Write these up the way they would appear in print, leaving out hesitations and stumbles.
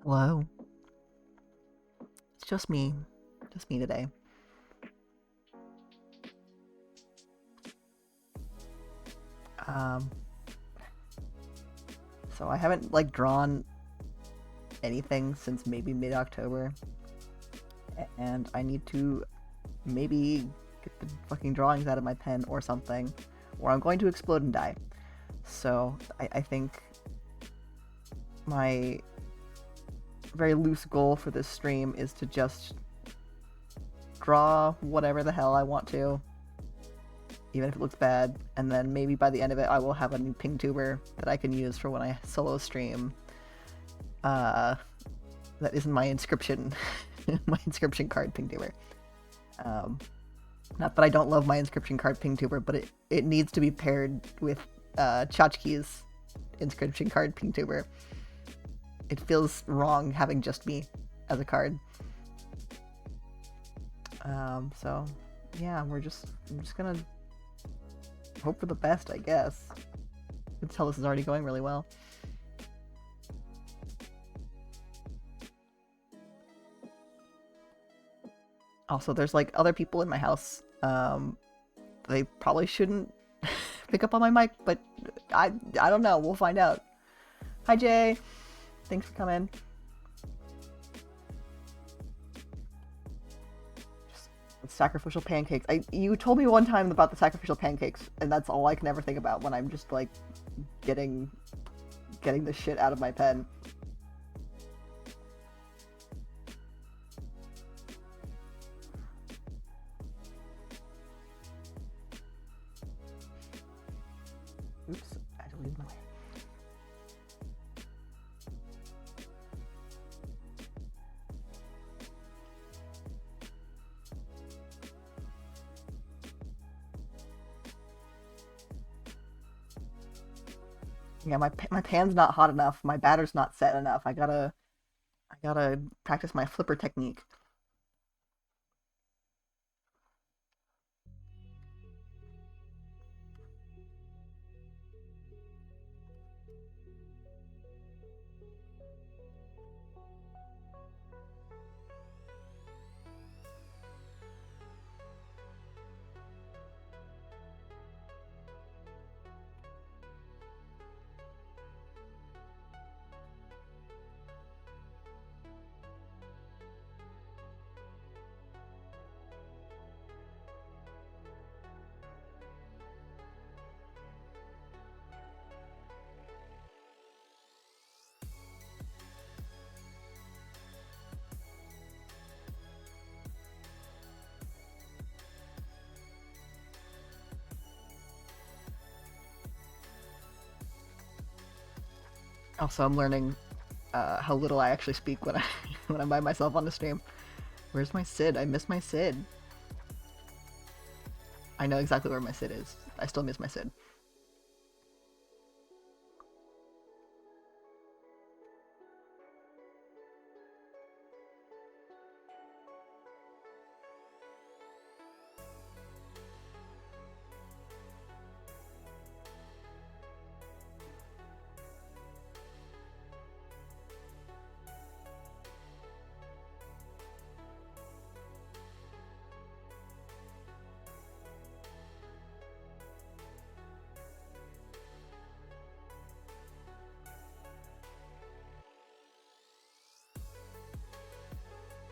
Hello. It's just me. Just me today. Um, so I haven't, like, drawn anything since maybe mid-October. And I need to maybe get the fucking drawings out of my pen or something, or I'm going to explode and die. So I think my very loose goal for this stream is to just draw whatever the hell I want to, even if it looks bad, and then maybe by the end of it I will have a new ping tuber that I can use for when I solo stream. That isn't my inscription, my inscription card ping tuber. Not that I don't love my inscription card ping tuber, but it needs to be paired with Chachki's inscription card ping tuber. It feels wrong having just me as a card. So yeah, I'm just gonna hope for the best, I guess. You can tell this is already going really well. Also, there's like other people in my house. They probably shouldn't pick up on my mic, but I don't know. We'll find out. Hi Jay, thanks for coming. Sacrificial pancakes. You told me one time about the sacrificial pancakes, and that's all I can ever think about when I'm just like getting the shit out of my pen. Oops, I deleted my layer. Yeah, my pan's not hot enough. My batter's not set enough. I gotta practice my flipper technique. Also, I'm learning how little I actually speak when I when I'm by myself on the stream. Where's my Sid? I miss my Sid. I know exactly where my Sid is. I still miss my Sid.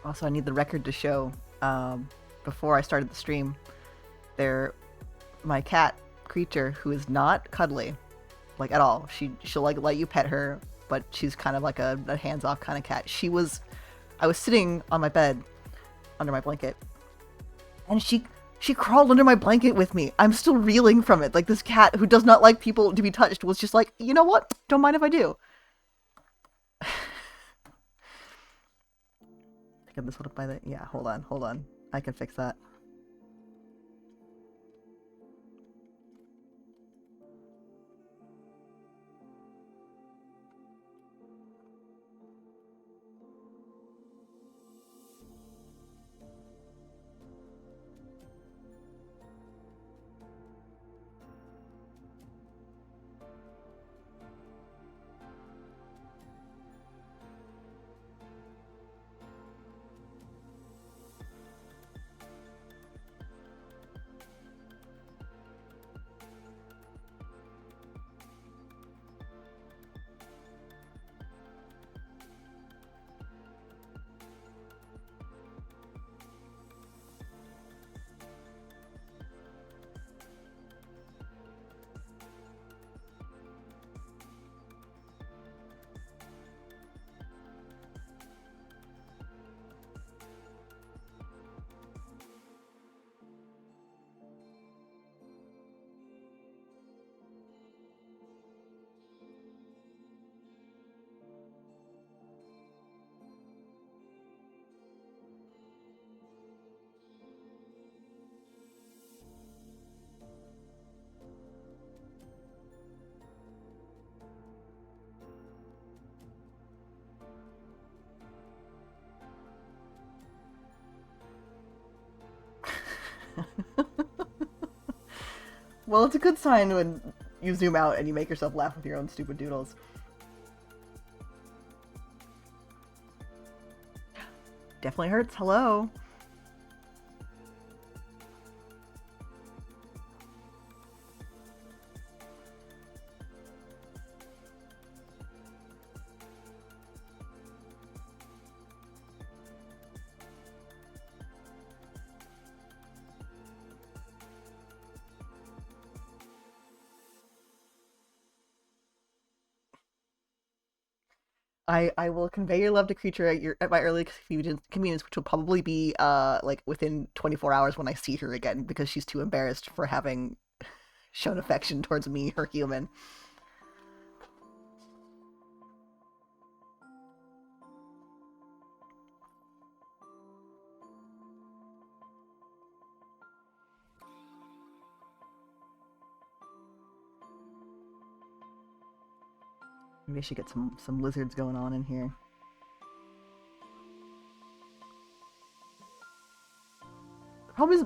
Also, I need the record to show. Before I started the stream, my cat creature, who is not cuddly, like at all. She'll like let you pet her, but she's kind of like a hands off kind of cat. I was sitting on my bed under my blanket, and she crawled under my blanket with me. I'm still reeling from it. Like, this cat who does not like people to be touched was just like, you know what? Don't mind if I do. Get this one up by the... Yeah, hold on. I can fix that. Well, it's a good sign when you zoom out and you make yourself laugh with your own stupid doodles. Definitely hurts. Hello. I will convey your love to creature at my earliest convenience, which will probably be like within 24 hours when I see her again, because she's too embarrassed for having shown affection towards me, her human. Maybe I should get some lizards going on in here. The problem is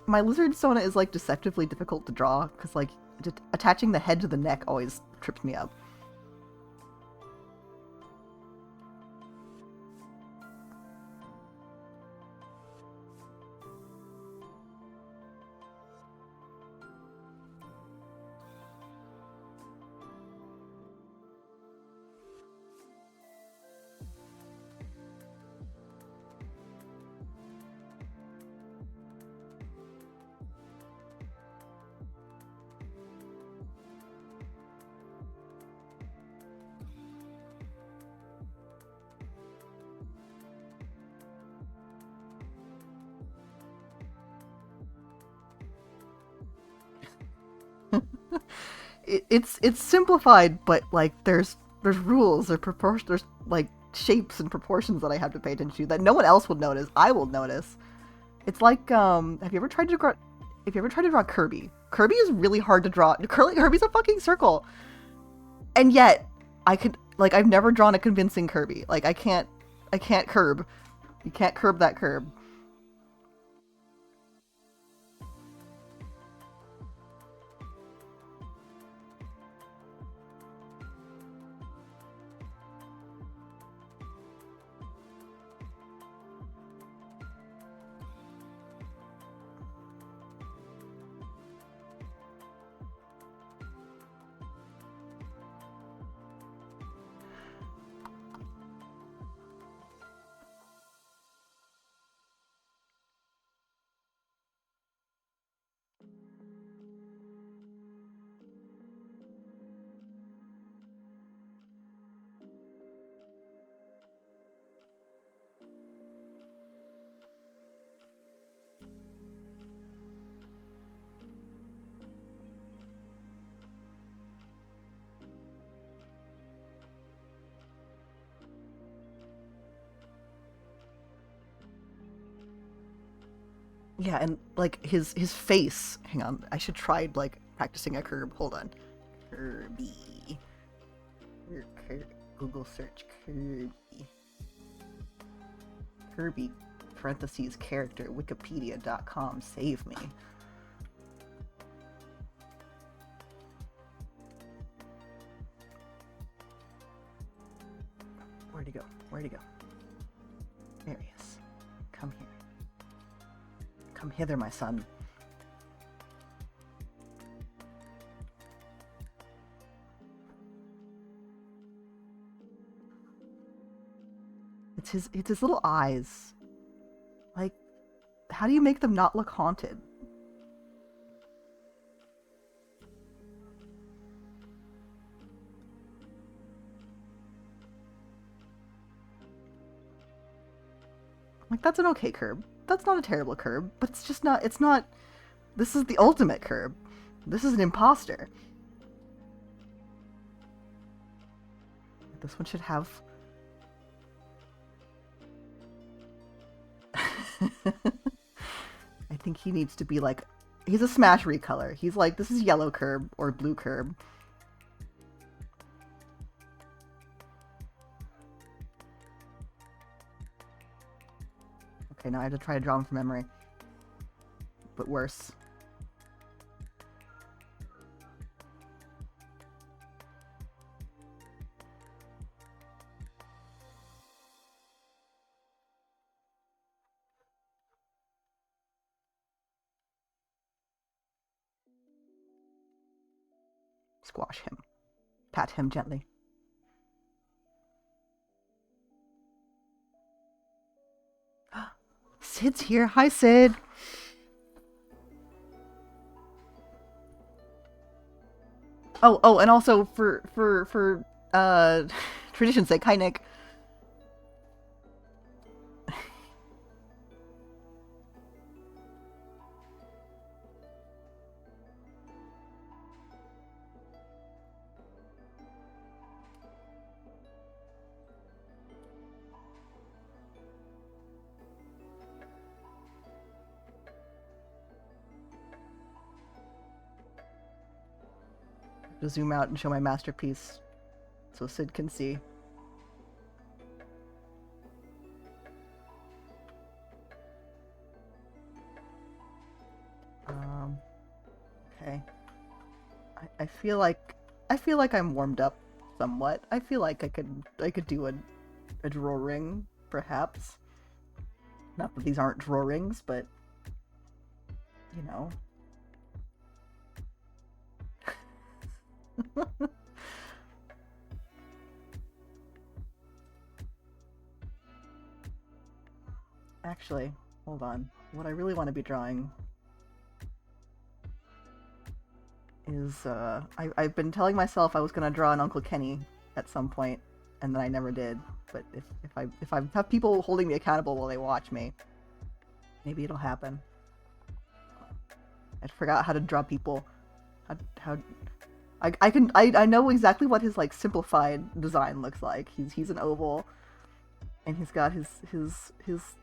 my lizard sona is like deceptively difficult to draw because like just attaching the head to the neck always trips me up. It's simplified, but like there's rules, there's like shapes and proportions that I have to pay attention to that no one else will notice. I will notice. It's like have you ever tried to draw? If you ever tried to draw Kirby, Kirby is really hard to draw. Kirby's a fucking circle, and yet I've never drawn a convincing Kirby. Like I can't curb. You can't curb that curb. Yeah, and like his face. Hang on, I should try like practicing a curb. Hold on, Kirby. Google search Kirby. Kirby parentheses character wikipedia.com. Save me. Where'd he go? Where'd he go? There he is. Come here. Come hither, my son. It's his little eyes. Like, how do you make them not look haunted? Like, that's an okay curb. That's not a terrible curb, but it's not, this is the ultimate curb. This is an imposter. This one should have... I think he needs to be like... He's a smash recolor. He's like, this is yellow curb or blue curb. Okay, now I have to try to draw him from memory. But worse. Squash him. Pat him gently. Sid's here. Hi, Sid. Oh, and also for tradition's sake, hi, Nick. To zoom out and show my masterpiece so Sid can see. Okay. I feel like I'm warmed up somewhat. I feel like I could do a drawing, perhaps. Not that these aren't drawings, but you know. Actually, hold on. What I really want to be drawing is I've been telling myself I was gonna draw an Uncle Kenny at some point, and then I never did. But if I have people holding me accountable while they watch me, maybe it'll happen. I forgot how to draw people. How I know exactly what his like simplified design looks like. He's an oval, and he's got his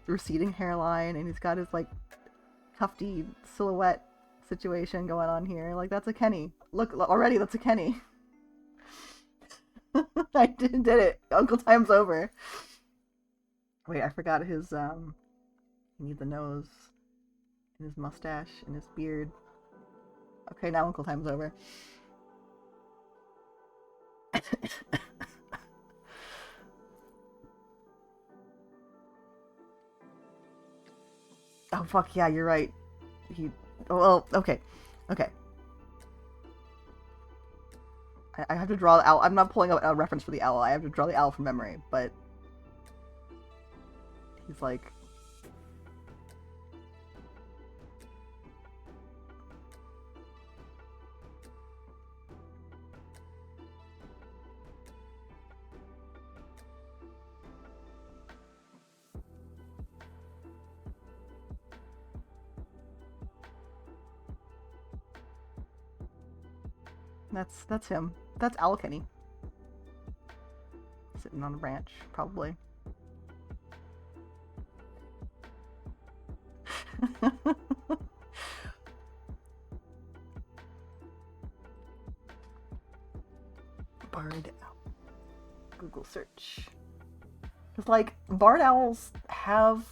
receding hairline, and he's got his like tufty silhouette situation going on here. Like, that's a Kenny. Look, already that's a Kenny. I did it. Uncle Time's over. Wait, I forgot his you need the nose and his mustache and his beard. Okay, now Uncle Time's over. Oh fuck yeah, you're right. Well, okay. I have to draw the owl. I'm not pulling up a reference for the owl. I have to draw the owl from memory, but he's like... That's him. That's Owl Kenny. Sitting on a branch, probably. Barred owl. Google search. Because, like, barred owls have,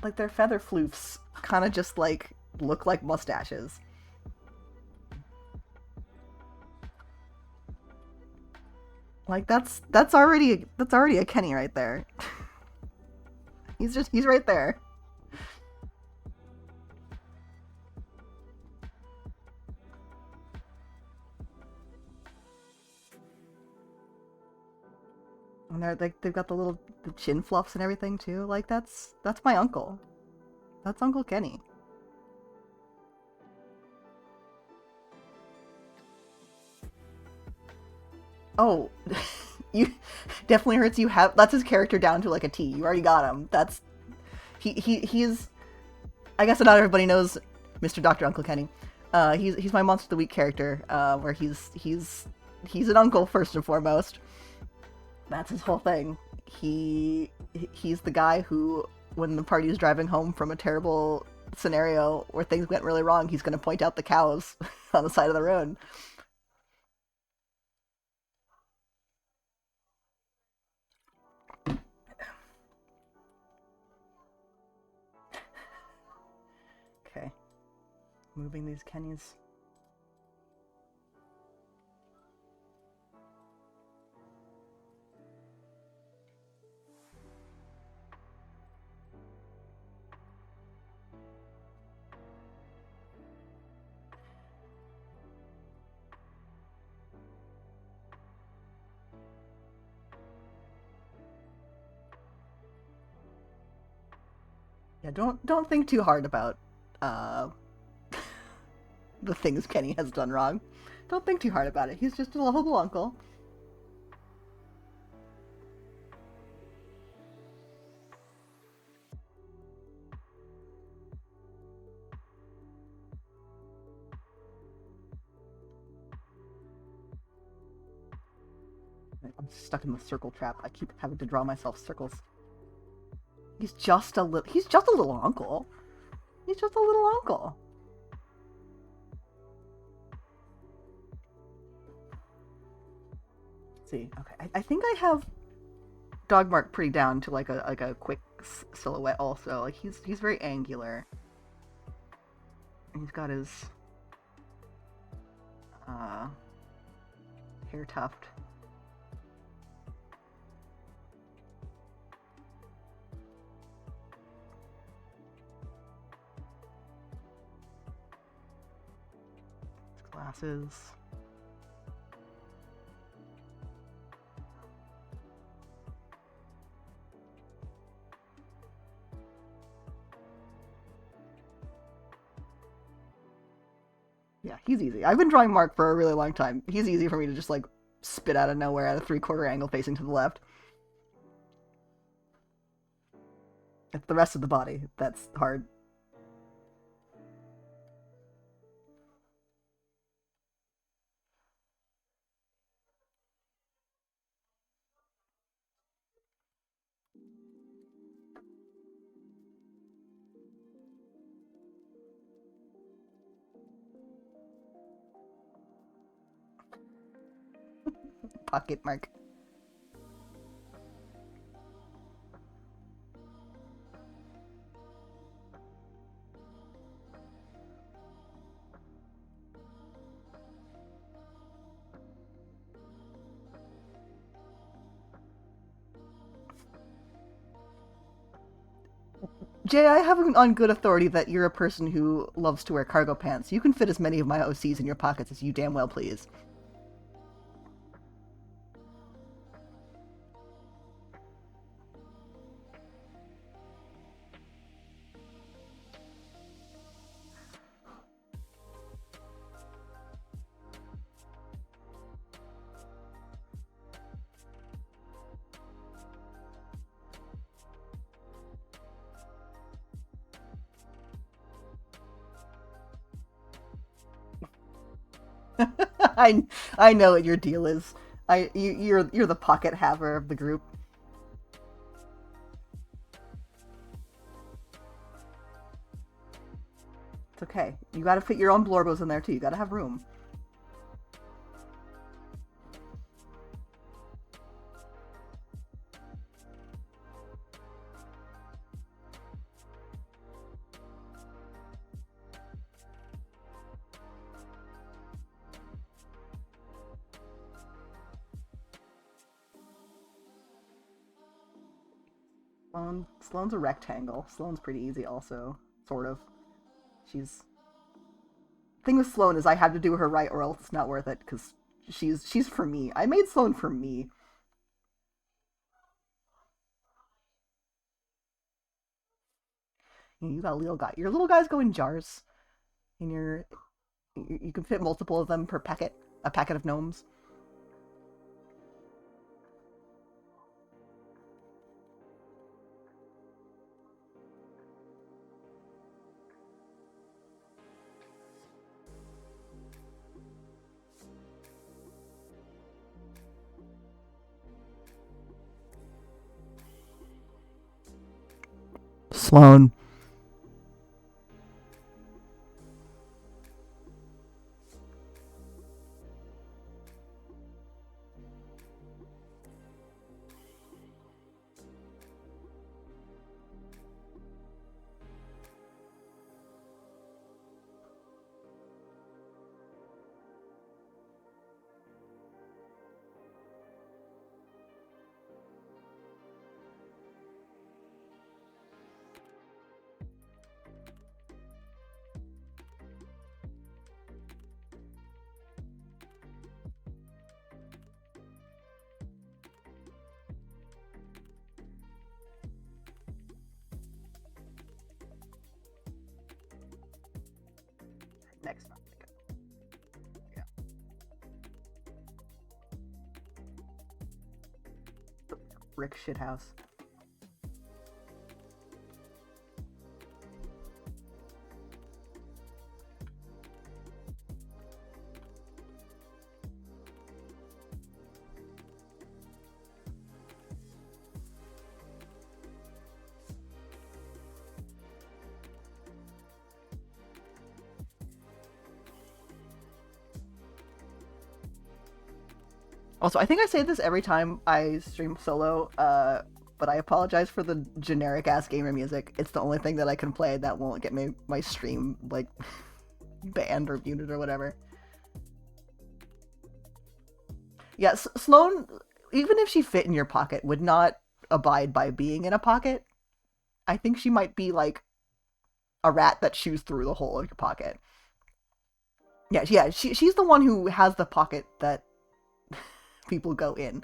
like, their feather floofs kind of just, like, look like mustaches. Like, that's already a Kenny right there. he's right there. And they're like, they've got the chin fluffs and everything too. Like, that's my uncle. That's Uncle Kenny. Oh, you definitely hurts. You have that's his character down to like a T. You already got him. That's he's. I guess not everybody knows Mr. Dr. Uncle Kenny. He's my Monster of the Week character. Where he's an uncle first and foremost. That's his whole thing. He's the guy who, when the party is driving home from a terrible scenario where things went really wrong, he's going to point out the cows on the side of the road. Okay. Moving these Kennys. Yeah, don't think too hard about uh the things Kenny has done wrong. Don't think too hard about it. He's just a lovable uncle. I'm stuck in the circle trap. I keep having to draw myself circles. He's just a little uncle. He's just a little uncle. Let's see, okay. I think I have Dogmark pretty down to like a quick silhouette also. Like he's very angular. He's got his uh hair tuft. His glasses. Yeah, he's easy. I've been drawing Mark for a really long time. He's easy for me to just like spit out of nowhere at a 3/4 angle facing to the left. It's the rest of the body that's hard. Pocket Mark. Jay, I have it on good authority that you're a person who loves to wear cargo pants. You can fit as many of my OCs in your pockets as you damn well please. I I know what your deal is. You're the pocket haver of the group. It's okay. You got to fit your own blorbos in there too. You got to have room. Sloane's a rectangle. Sloane's pretty easy also, sort of. She's thing with Sloane is I had to do her right or else it's not worth it because she's for me. I made Sloane for me. You got a little guy. Your little guys go in jars. In your you can fit multiple of them per packet. A packet of gnomes. Sloane. next time. Yeah. Brick shithouse. Also, I think I say this every time I stream solo, but I apologize for the generic ass gamer music. It's the only thing that I can play that won't get my stream like banned or muted or whatever. Yeah, Sloane, even if she fit in your pocket, would not abide by being in a pocket. I think she might be like a rat that chews through the hole of your pocket. Yeah. She's the one who has the pocket that people go in.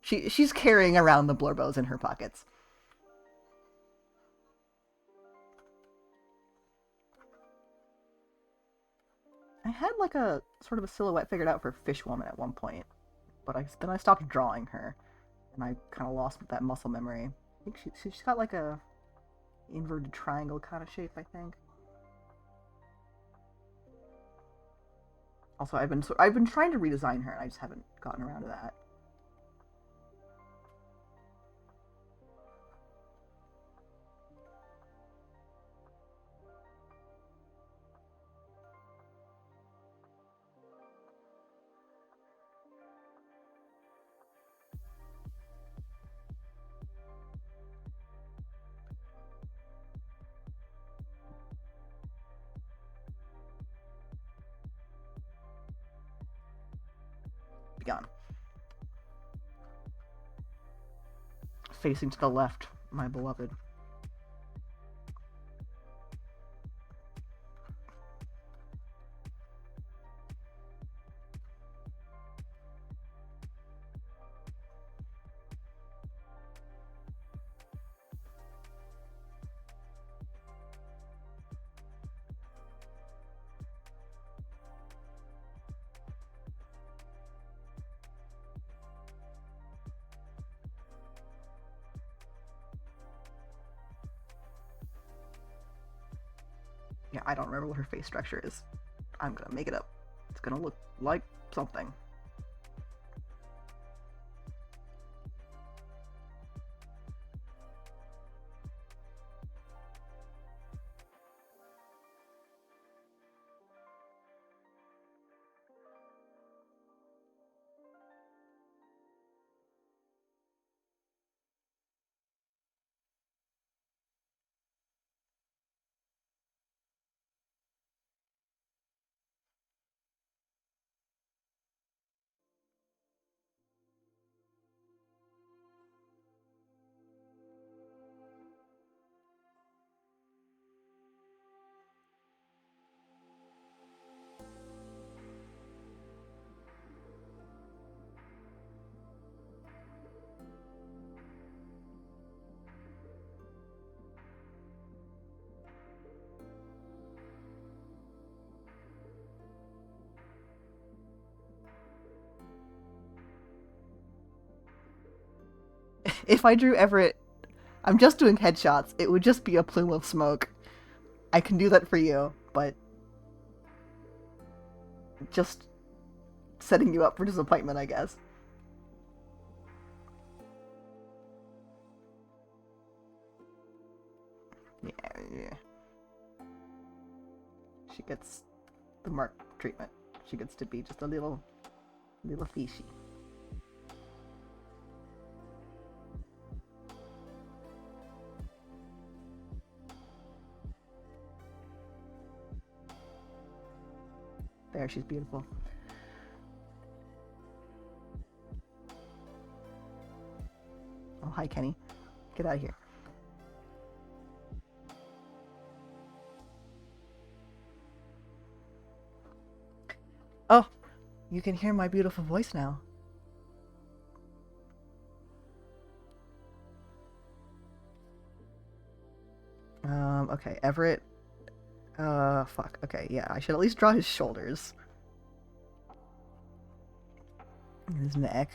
She's carrying around the Blorbos in her pockets. I had like a sort of a silhouette figured out for Fish Woman at one point, but then I stopped drawing her, and I kind of lost that muscle memory. I think she's got like a inverted triangle kind of shape, I think. Also, I've been trying to redesign her, and I just haven't gotten around to that. Begone. Facing to the left, my beloved. Yeah, I don't remember what her face structure is. I'm gonna make it up. It's gonna look like something. If I drew Everett, I'm just doing headshots. It would just be a plume of smoke. I can do that for you, but just setting you up for disappointment, I guess. Yeah. She gets the mark treatment. She gets to be just a little fishy. There, she's beautiful. Oh, hi, Kenny. Get out of here. Oh, you can hear my beautiful voice now. Okay, Everett. Fuck. Okay, yeah, I should at least draw his shoulders. And his neck.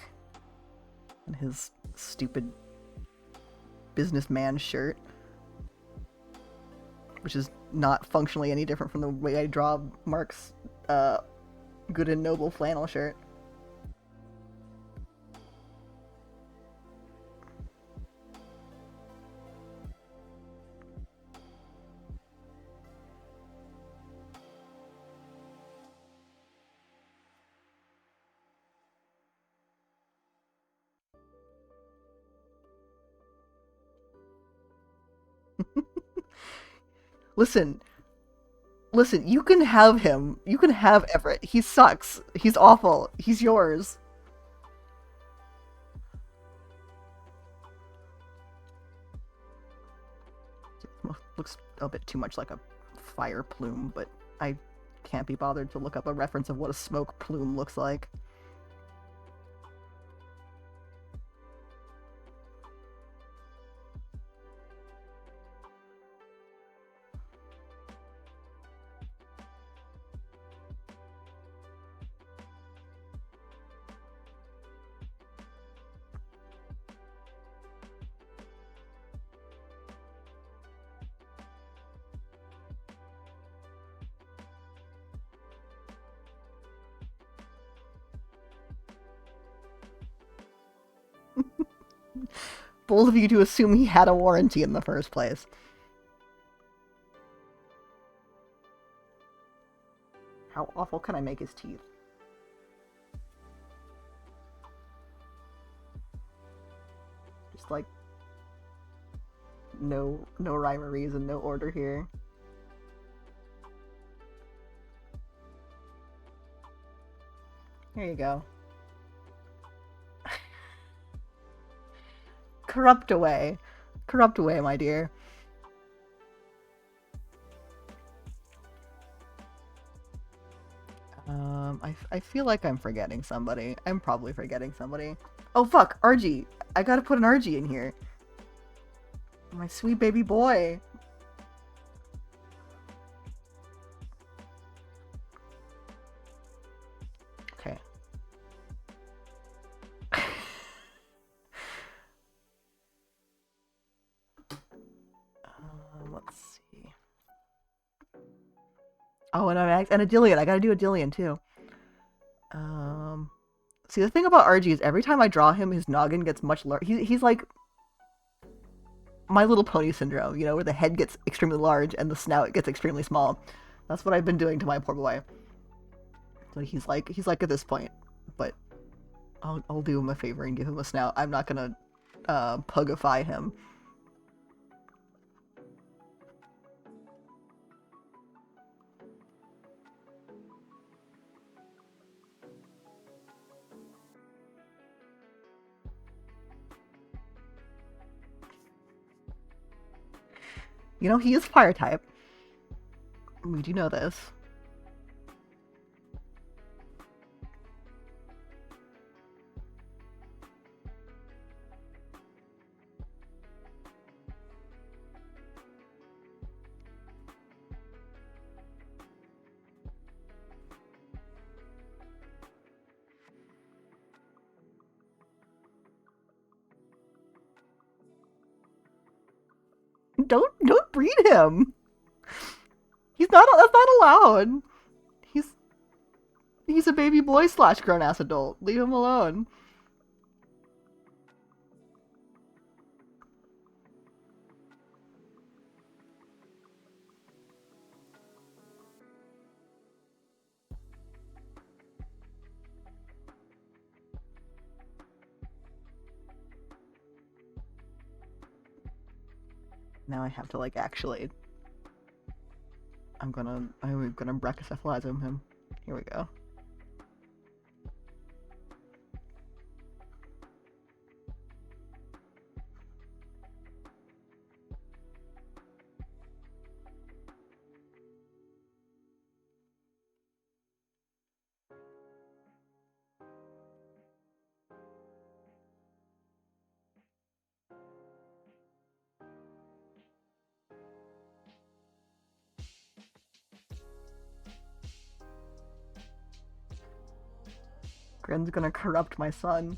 And his stupid businessman shirt. Which is not functionally any different from the way I draw Mark's, good and noble flannel shirt. Listen, listen, you can have him. You can have Everett. He sucks. He's awful. He's yours. Looks a bit too much like a fire plume, but I can't be bothered to look up a reference of what a smoke plume looks like. Bold of you to assume he had a warranty in the first place. How awful can I make his teeth? Just like no rhyme or reason, no order here. Here you go. Corrupt away. Corrupt away, my dear. I feel like I'm forgetting somebody. I'm probably forgetting somebody. Oh fuck, RG. I gotta put an RG in here. My sweet baby boy. Okay. Let's see. Oh, and a Dillion. I gotta do a Dillion too. See, the thing about RG is every time I draw him, his noggin gets much larger. He's like My Little Pony syndrome, you know, where the head gets extremely large and the snout gets extremely small. That's what I've been doing to my poor boy. So he's like at this point, but I'll do him a favor and give him a snout. I'm not gonna pugify him. You know, he is fire type. We do know this. Don't breed him. That's not allowed. He's he's a baby boy slash grown ass adult. Leave him alone. Now I have to like actually. I'm gonna brachycephalize him. Here we go. Grin's gonna corrupt my son.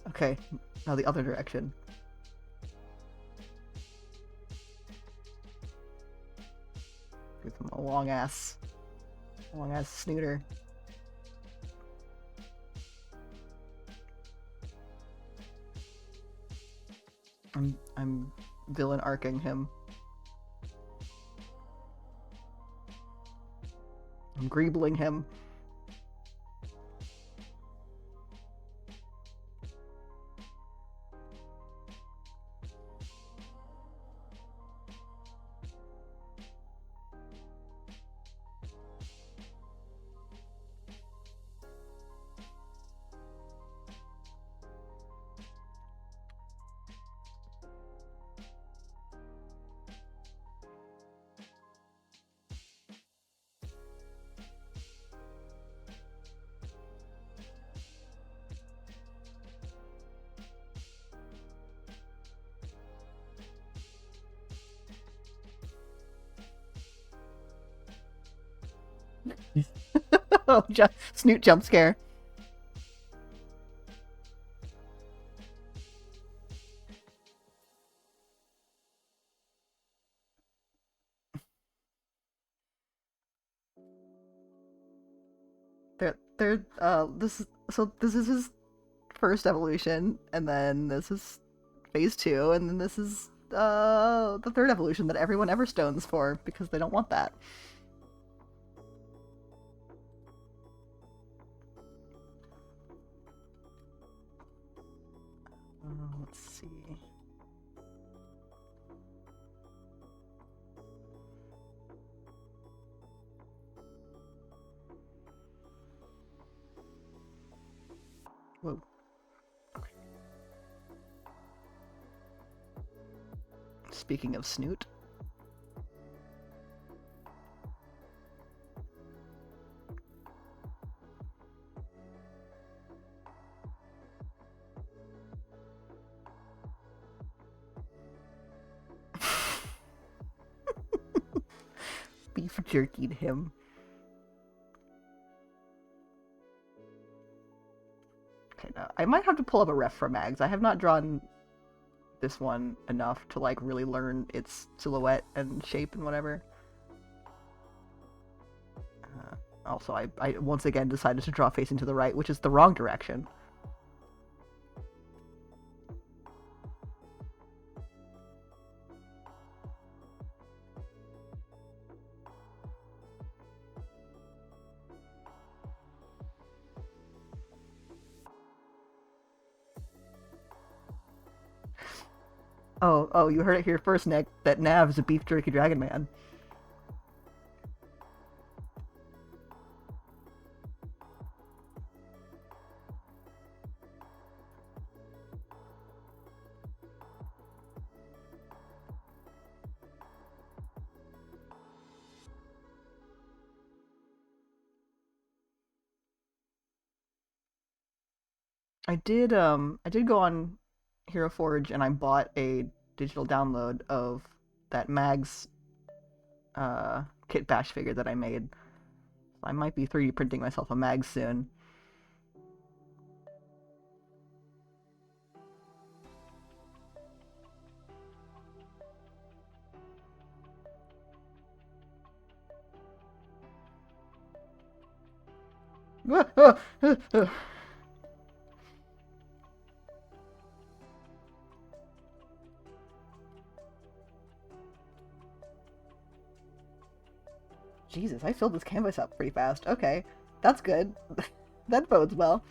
Okay, now the other direction. Give him a long ass snooter. I'm villain arcing him. I'm greebling him. Oh, Snoot jump scare. This is his first evolution, and then this is phase 2, and then this is the third evolution that everyone Everstones for because they don't want that. Let's see. Whoa. Speaking of Snoot. Beef jerkied him. Okay, now I might have to pull up a ref for Mags. I have not drawn this one enough to like really learn its silhouette and shape and whatever. Also, I once again decided to draw facing to the right, which is the wrong direction. Oh, you heard it here first, Nick, that Nav is a beef jerky dragon man. I did go on Hero Forge and I bought a digital download of that Mags Kit Bash figure that I made. I might be 3D printing myself a Mags soon. Jesus, I filled this canvas up pretty fast. Okay, that's good. That bodes well.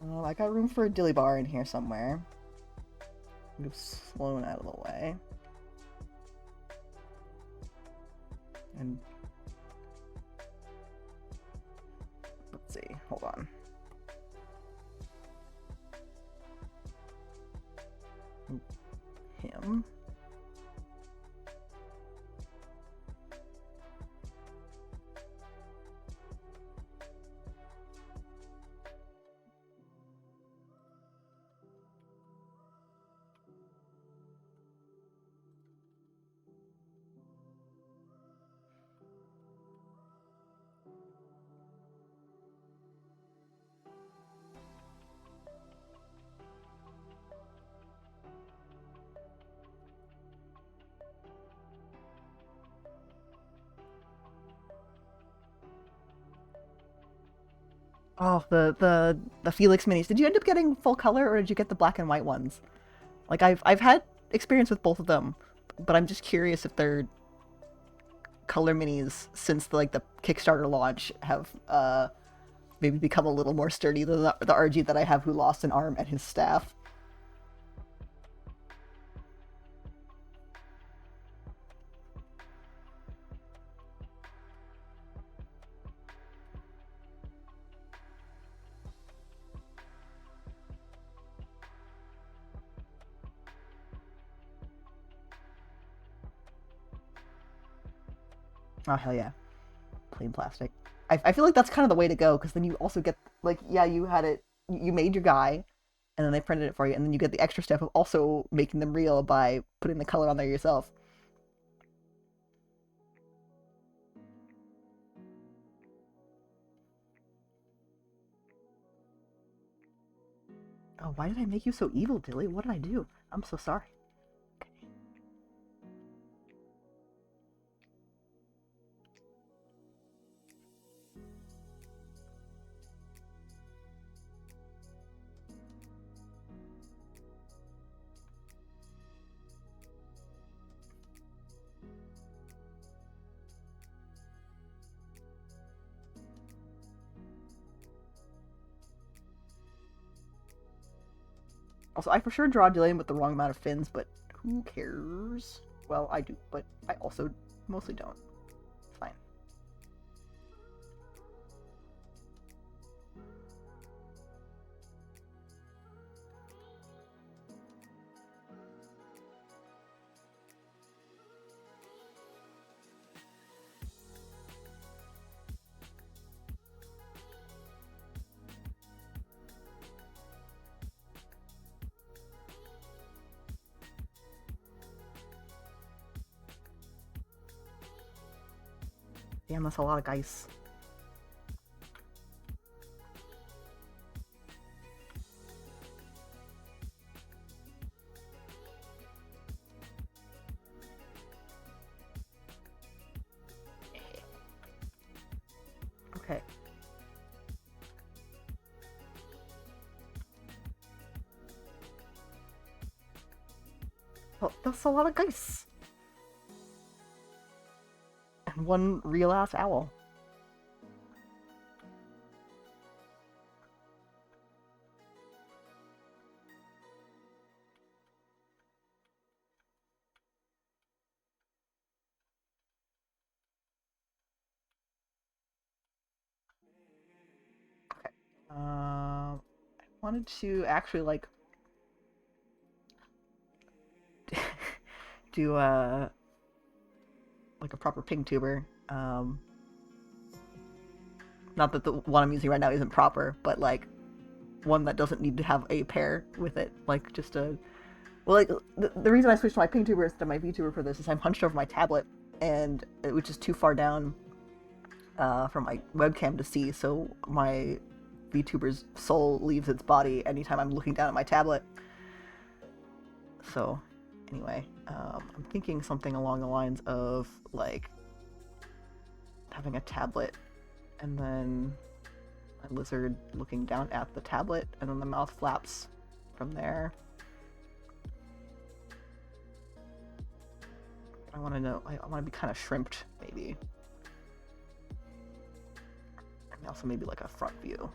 Well, I got room for a dilly bar in here somewhere. Move Sloan out of the way. And let's see, hold on. him. Oh, the Felix minis. Did you end up getting full color or did you get the black and white ones? Like I've had experience with both of them, but I'm just curious if they're color minis since the Kickstarter launch have maybe become a little more sturdy than the RG that I have who lost an arm and his staff. Oh hell yeah, plain plastic. I feel like that's kind of the way to go because then you also get like yeah you had it you made your guy and then they printed it for you and then you get the extra step of also making them real by putting the color on there yourself. Oh, why did I make you so evil, Dilly? What did I do? I'm so sorry. Also, I for sure draw Dillian with the wrong amount of fins, but who cares? Well, I do, but I also mostly don't. It's fine. Damn, that's a lot of dice. Okay. Well, that's a lot of dice. And one real ass owl. Okay. I wanted to actually do like a proper ping tuber. Not that the one I'm using right now isn't proper, but like one that doesn't need to have a pair with it. Like just a well, like the reason I switched to my ping tuber instead of my VTuber for this is I'm hunched over my tablet, and which is too far down from my webcam to see, so my VTuber's soul leaves its body anytime I'm looking down at my tablet. So, anyway, I'm thinking something along the lines of like having a tablet and then a lizard looking down at the tablet, and then the mouth flaps from there. I want to know. I want to be kind of shrimped, maybe. And also maybe like a front view.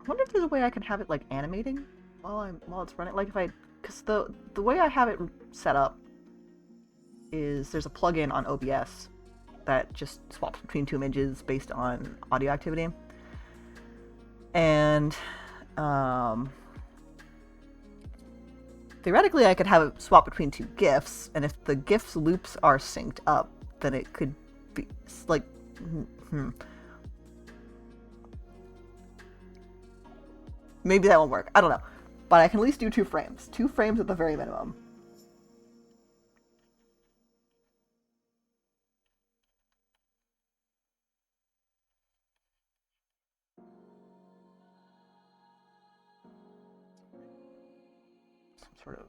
I wonder if there's a way I can have it like animating while it's running. Like if I, because the way I have it set up is there's a plugin on OBS that just swaps between two images based on audio activity, and theoretically I could have it swap between two GIFs, and if the GIFs loops are synced up, then it could be like, maybe that won't work. I don't know. But I can at least do 2 frames. 2 frames at the very minimum. Some sort of...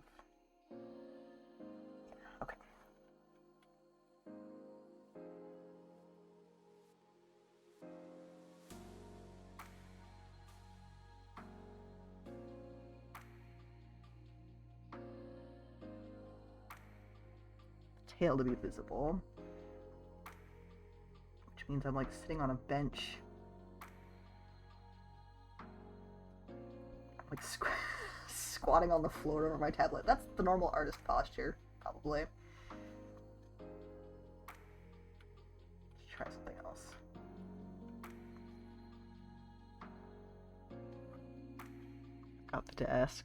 Okay. Tail to be visible. Which means I'm like sitting on a bench. I'm like squatting on the floor over my tablet. That's the normal artist posture, probably. Let's try something else. Got the desk.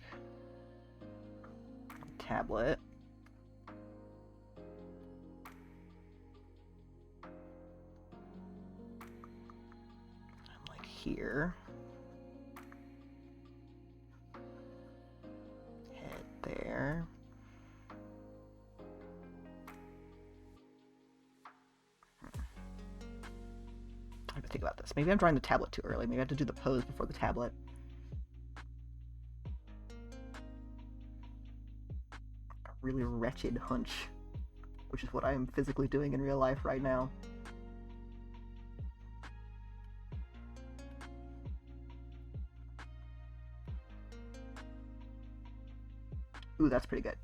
Tablet. I'm like here. Head there. I have to think about this. Maybe I'm drawing the tablet too early. Maybe I have to do the pose before the tablet. A really wretched hunch, which is what I am physically doing in real life right now. Ooh, that's pretty good.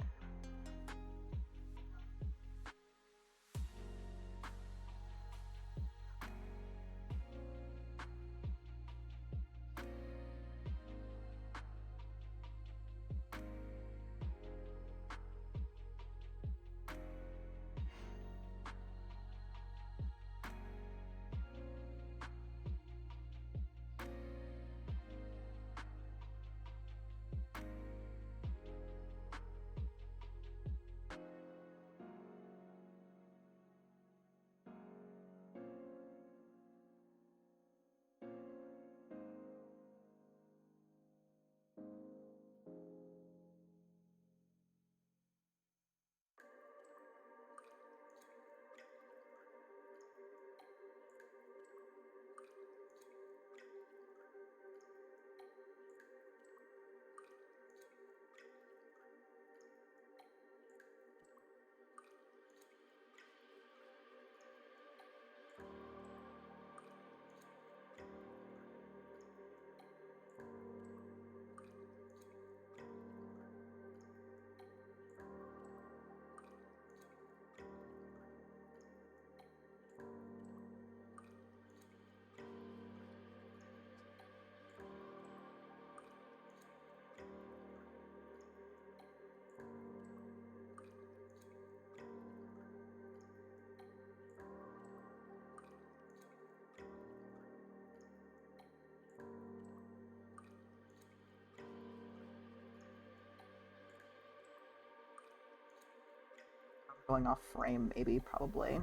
Going off frame, maybe, probably.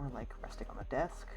Or like resting on the desk.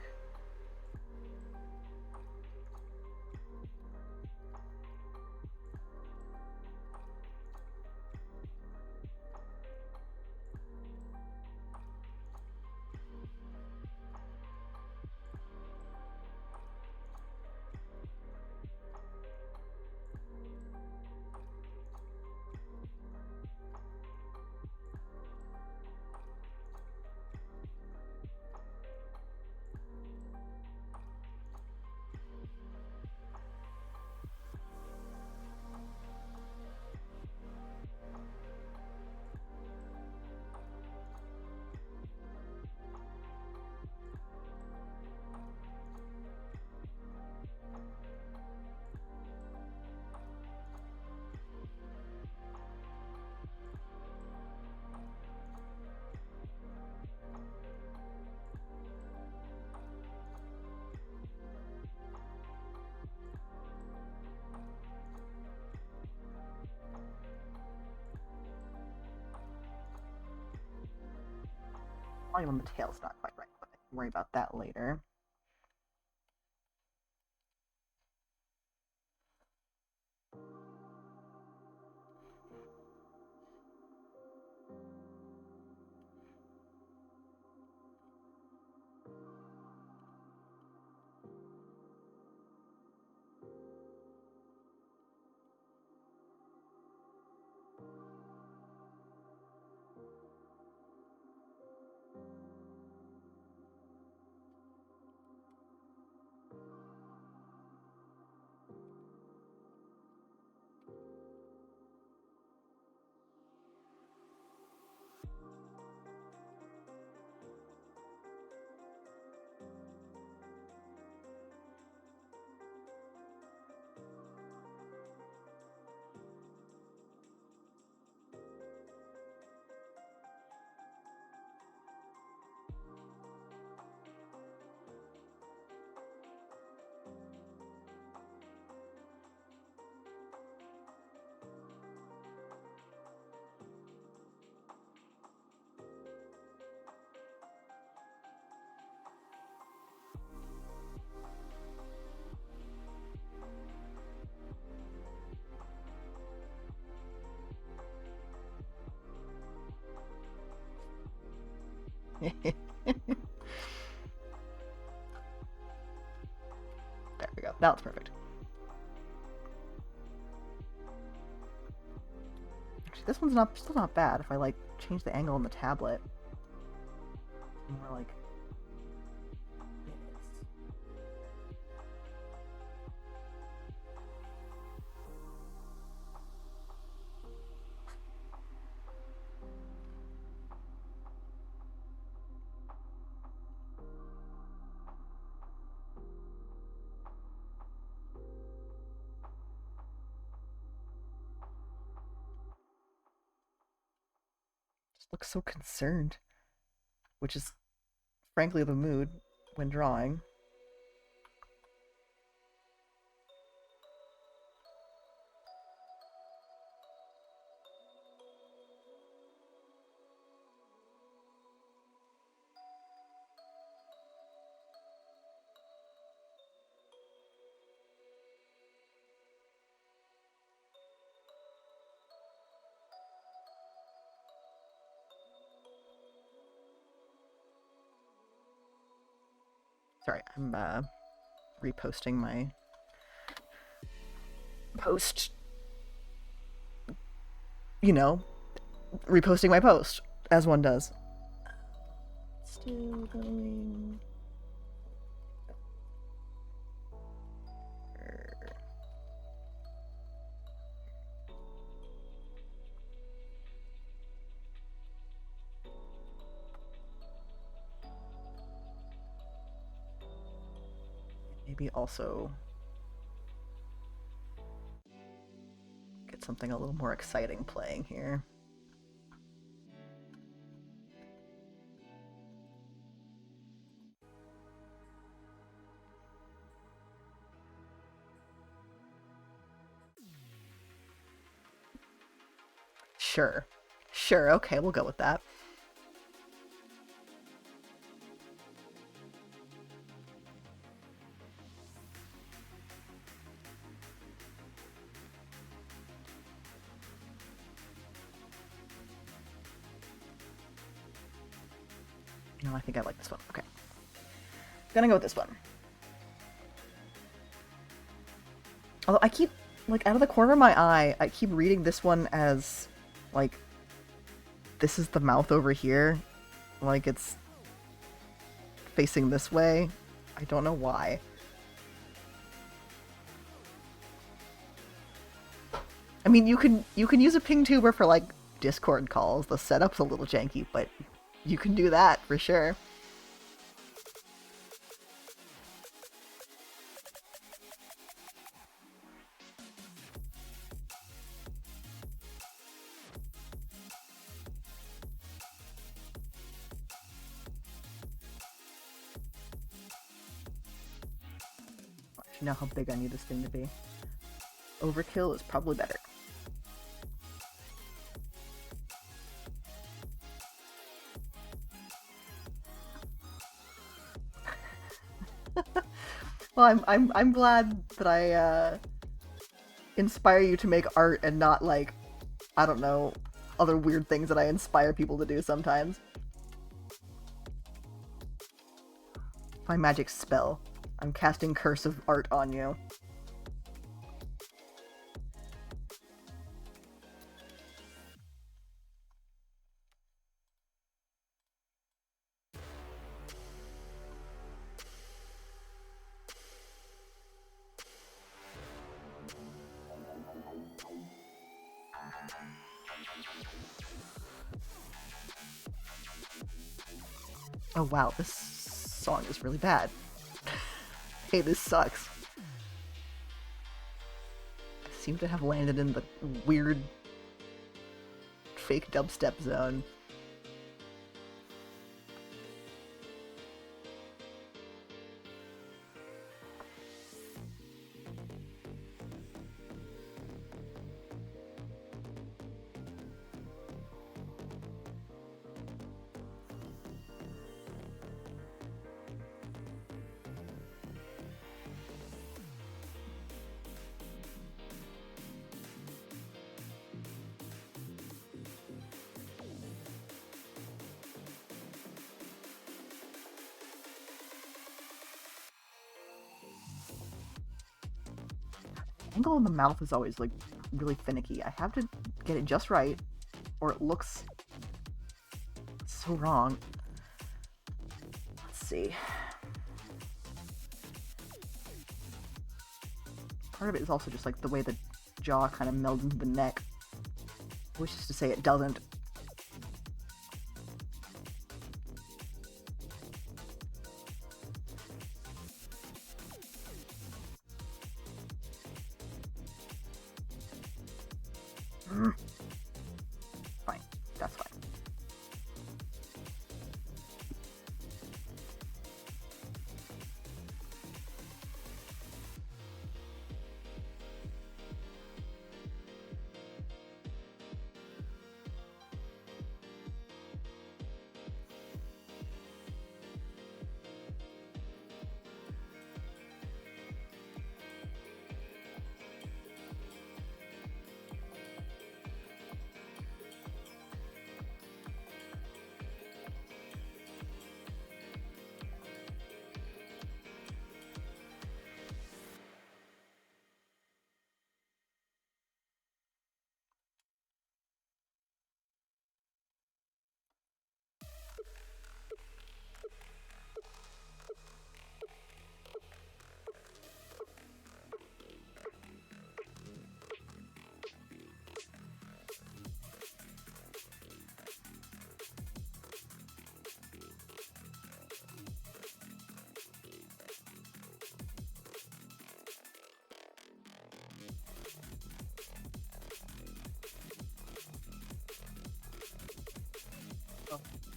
volume on the tail's not quite right, but I can worry about that later. There we go. Now it's perfect. Actually, this one's still not bad if I like change the angle on the tablet. More like looks so concerned, which is frankly the mood when drawing. Sorry, I'm reposting my post. You know, reposting my post, as one does. Still going. Maybe also get something a little more exciting playing here. Sure. Sure, okay, we'll go with that. No, I think I like this one. Okay. Gonna go with this one. Although I keep, like, out of the corner of my eye, I keep reading this one as, like, this is the mouth over here. Like, it's facing this way. I don't know why. I mean, you can use a ping tuber for, like, Discord calls. The setup's a little janky, but you can do that for sure. You know how big I need this thing to be. Overkill is probably better. Well, I'm glad that I inspire you to make art and not like, I don't know, other weird things that I inspire people to do sometimes. My magic spell. I'm casting Curse of Art on you. Oh wow, this song is really bad. Hey, this sucks. I seem to have landed in the weird fake dubstep zone. Angle in the mouth is always like really finicky. I have to get it just right, or it looks so wrong. Let's see. Part of it is also just like the way the jaw kind of melds into the neck, which is to say it doesn't. Fine, that's fine.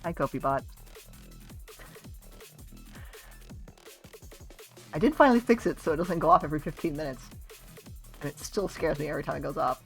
Hi, Kopibot. I did finally fix it so it doesn't go off every 15 minutes. And it still scares me every time it goes off.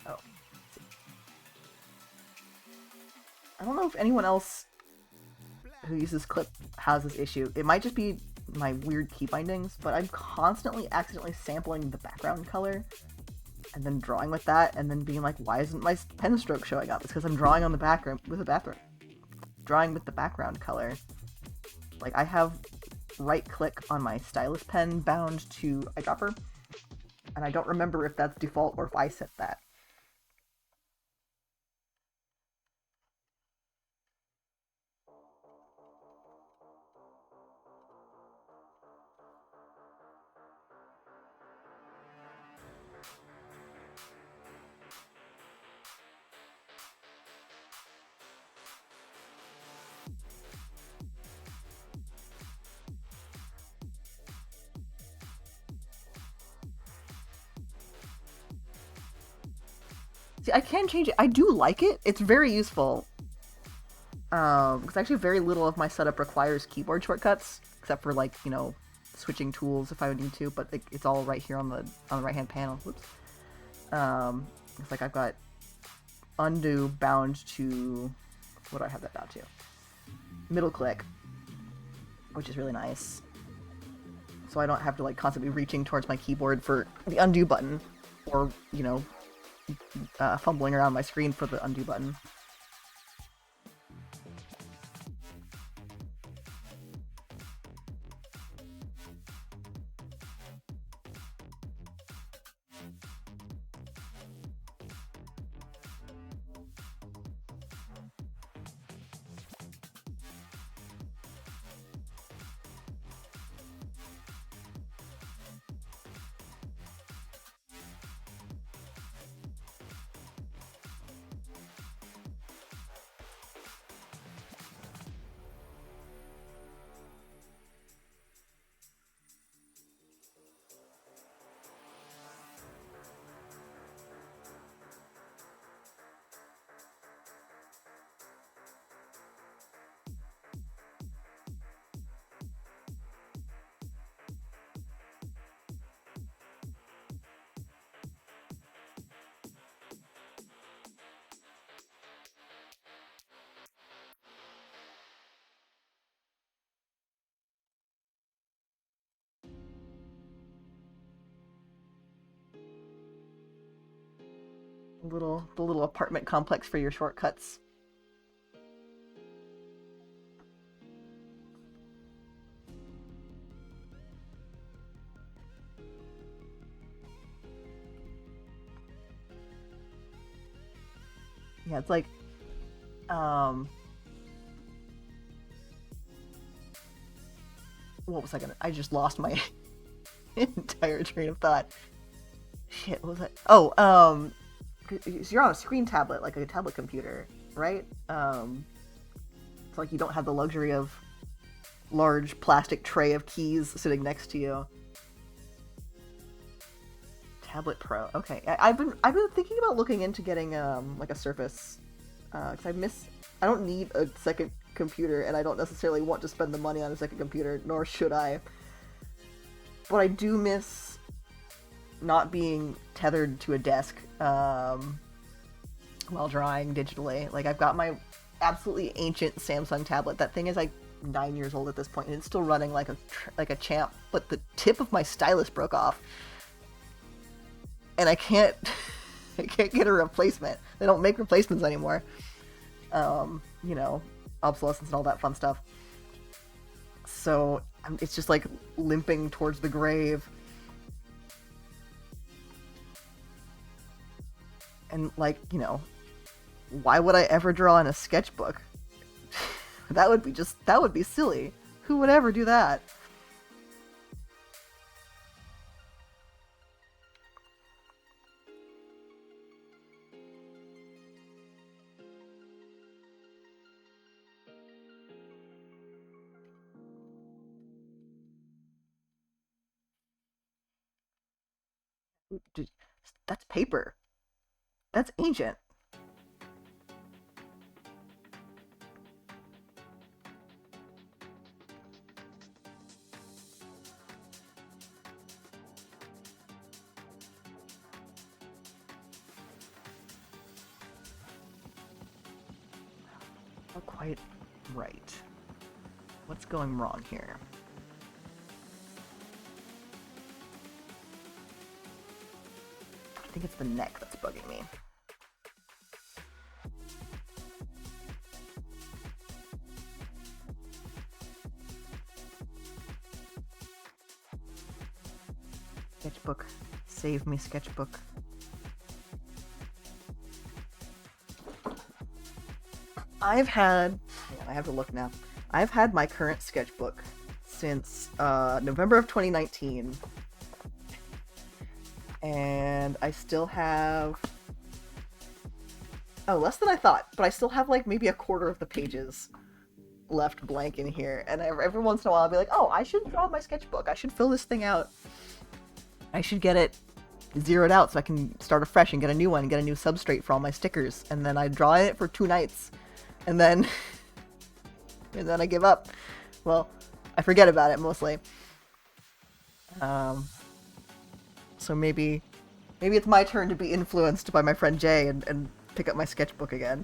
Oh. I don't know if anyone else who uses this clip has this issue. It might just be my weird key bindings, but I'm constantly accidentally sampling the background color and then drawing with that and then being like, why isn't my pen stroke showing up? It's because I'm drawing on the background with the background. Drawing with the background color. Like, I have right click on my stylus pen bound to eyedropper, and I don't remember if that's default or if I set that. I can change it. I do like it. It's very useful. Because actually very little of my setup requires keyboard shortcuts, except for like, you know, switching tools if I would need to, but it's all right here on the right hand panel. Whoops. It's like I've got undo bound to, what do I have that bound to? Middle click, which is really nice. So I don't have to like constantly reaching towards my keyboard for the undo button, or, you know, fumbling around my screen for the undo button. The little apartment complex for your shortcuts. Yeah, it's like, what was I gonna? I just lost my entire train of thought. Shit, what was that? Oh, so you're on a screen tablet, like a tablet computer, right? It's like you don't have the luxury of large plastic tray of keys sitting next to you. Tablet Pro. Okay, I've been thinking about looking into getting like a Surface, because I don't need a second computer, and I don't necessarily want to spend the money on a second computer, nor should I. But I do miss not being tethered to a desk while drawing digitally. Like, I've got my absolutely ancient Samsung tablet. That thing is like 9 years old at this point, and it's still running like a champ. But the tip of my stylus broke off, and I can't get a replacement. They don't make replacements anymore. You know, obsolescence and all that fun stuff. So it's just like limping towards the grave. And, like, you know, why would I ever draw in a sketchbook? that would be silly. Who would ever do that? That's paper. That's ancient. Not quite right. What's going wrong here? I think it's the neck that's bugging me. Sketchbook. Save me, sketchbook. I have to look now. I've had my current sketchbook since November of 2019. And I still have... Oh, less than I thought, but I still have like maybe a quarter of the pages left blank in here. And every once in a while I'll be like, oh, I should draw my sketchbook. I should fill this thing out. I should get it zero it out so I can start afresh and get a new one, get a new substrate for all my stickers, and then I draw it for 2 nights, and then and then I give up. Well, I forget about it mostly. So maybe it's my turn to be influenced by my friend Jay and pick up my sketchbook again.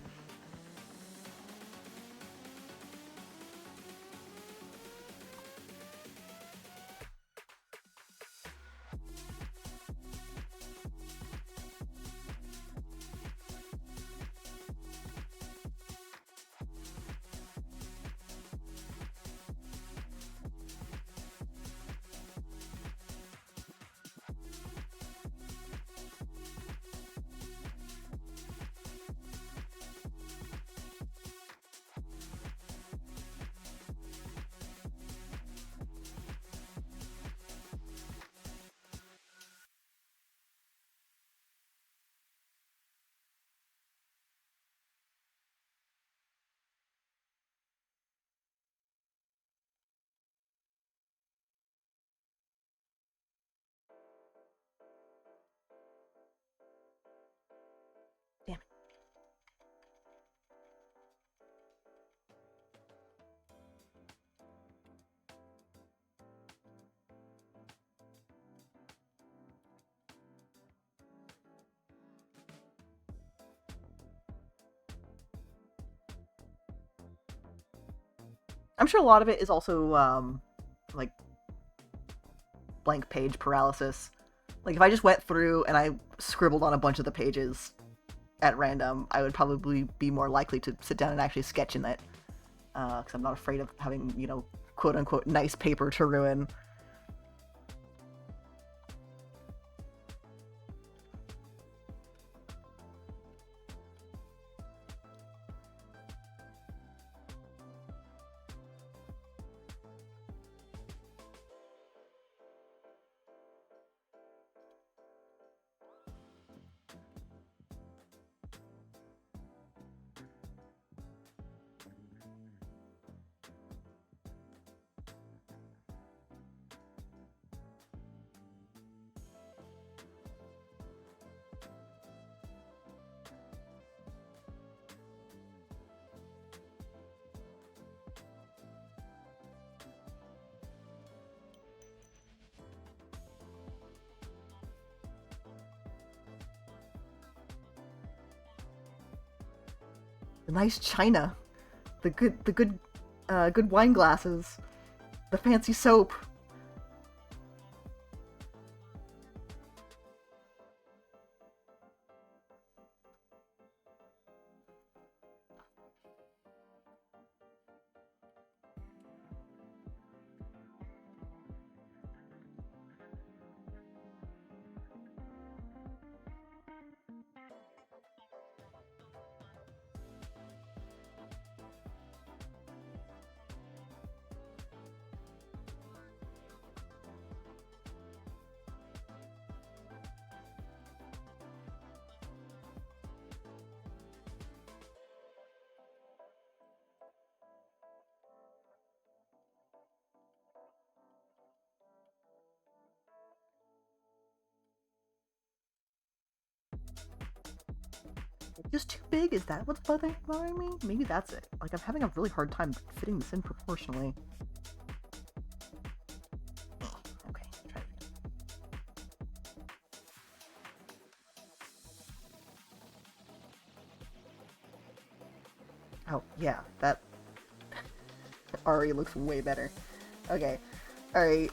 Damn it. I'm sure a lot of it is also like blank page paralysis. Like if I just went through and I scribbled on a bunch of the pages at random, I would probably be more likely to sit down and actually sketch in it. Because I'm not afraid of having, quote unquote, nice paper to ruin. The nice china, the good wine glasses, the fancy soap. Just too big? Is that what's bothering me? Maybe that's it. Like, I'm having a really hard time fitting this in proportionally. Okay, try it. Oh, yeah, that already looks way better. Okay, alright.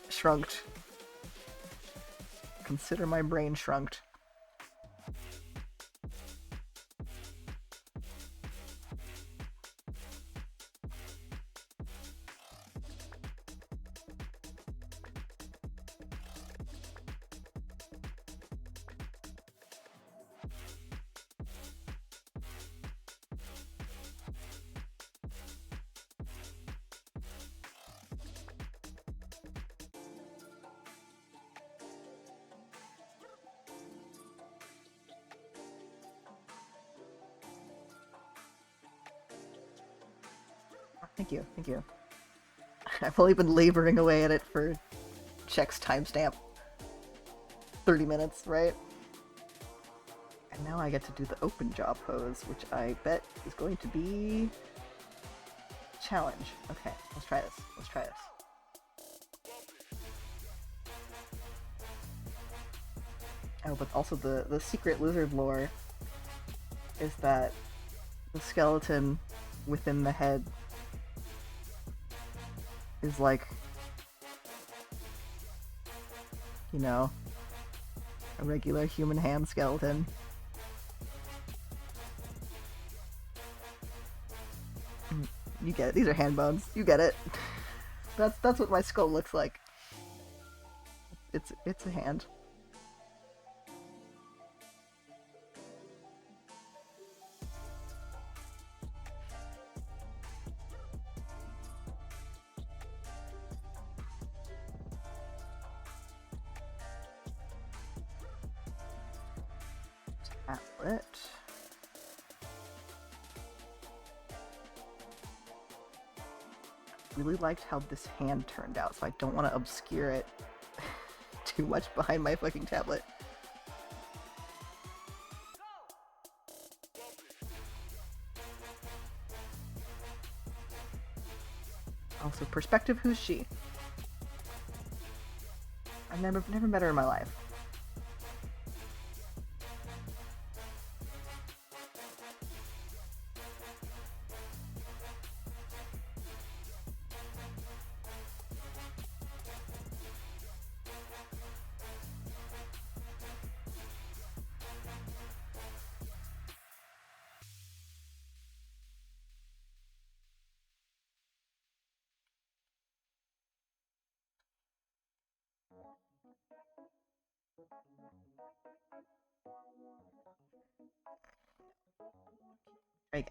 Shrunked. Consider my brain shrunked. Thank you, thank you. I've only been laboring away at it for Check's timestamp. 30 minutes, right? And now I get to do the open jaw pose, which I bet is going to be challenge. Okay, let's try this. Let's try this. Oh, but also the secret lizard lore is that the skeleton within the head is like, you know, a regular human hand skeleton. You get it. These are hand bones. You get it. That's what my skull looks like. It's a hand. Tablet. Really liked how this hand turned out, so I don't want to obscure it too much behind my fucking tablet. Also, perspective, who's she? I've never met her in my life. Right.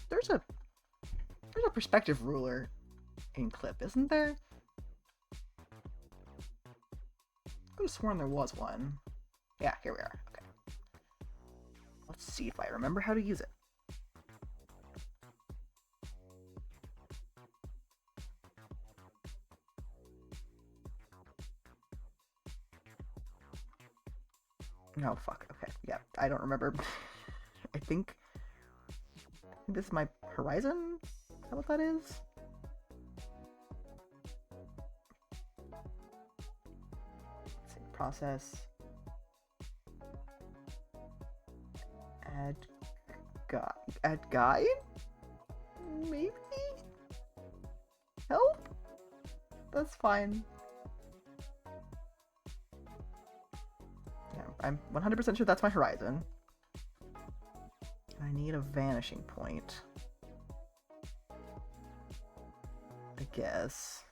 There's a perspective ruler in Clip, isn't there? I could have sworn there was one. Yeah, here we are. Okay. Let's see if I remember how to use it. Oh, fuck. Okay. Yeah, I don't remember. I think this is my horizon? Is that what that is? Let's see. Process. Add guide? Maybe? Help? That's fine. Yeah, I'm 100% sure that's my horizon. I need a vanishing point. I guess.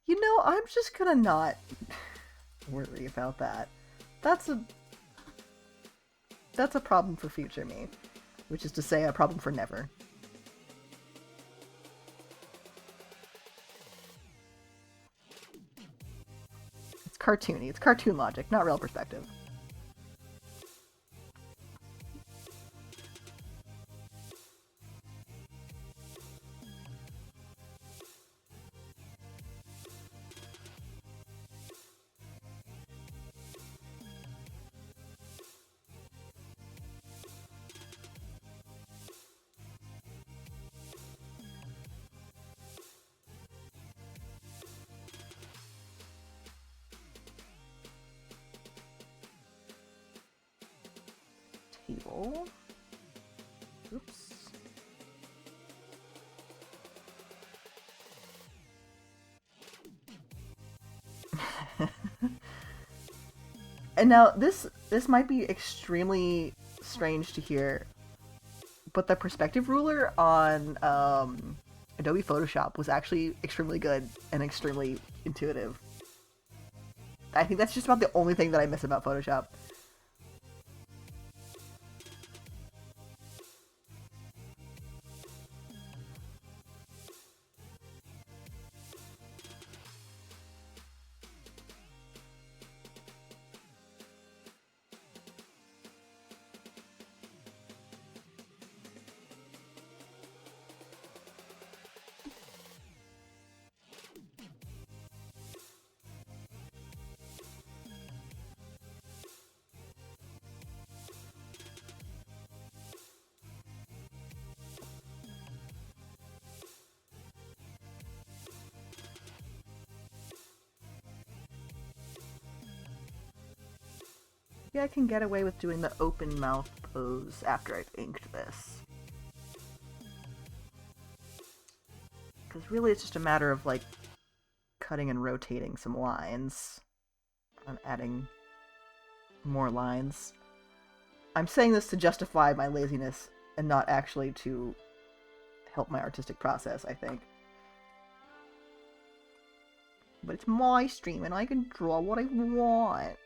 You know, I'm just gonna not worry about that. That's a problem for future me. Which is to say, a problem for never. It's cartoony. It's cartoon logic, not real perspective. Table. Oops. And now this might be extremely strange to hear, but the perspective ruler on Adobe Photoshop was actually extremely good and extremely intuitive. I think that's just about the only thing that I miss about Photoshop. Yeah, I can get away with doing the open mouth pose after I've inked this. Because really it's just a matter of, like, cutting and rotating some lines. And adding more lines. I'm saying this to justify my laziness and not actually to help my artistic process, I think. But it's my stream and I can draw what I want.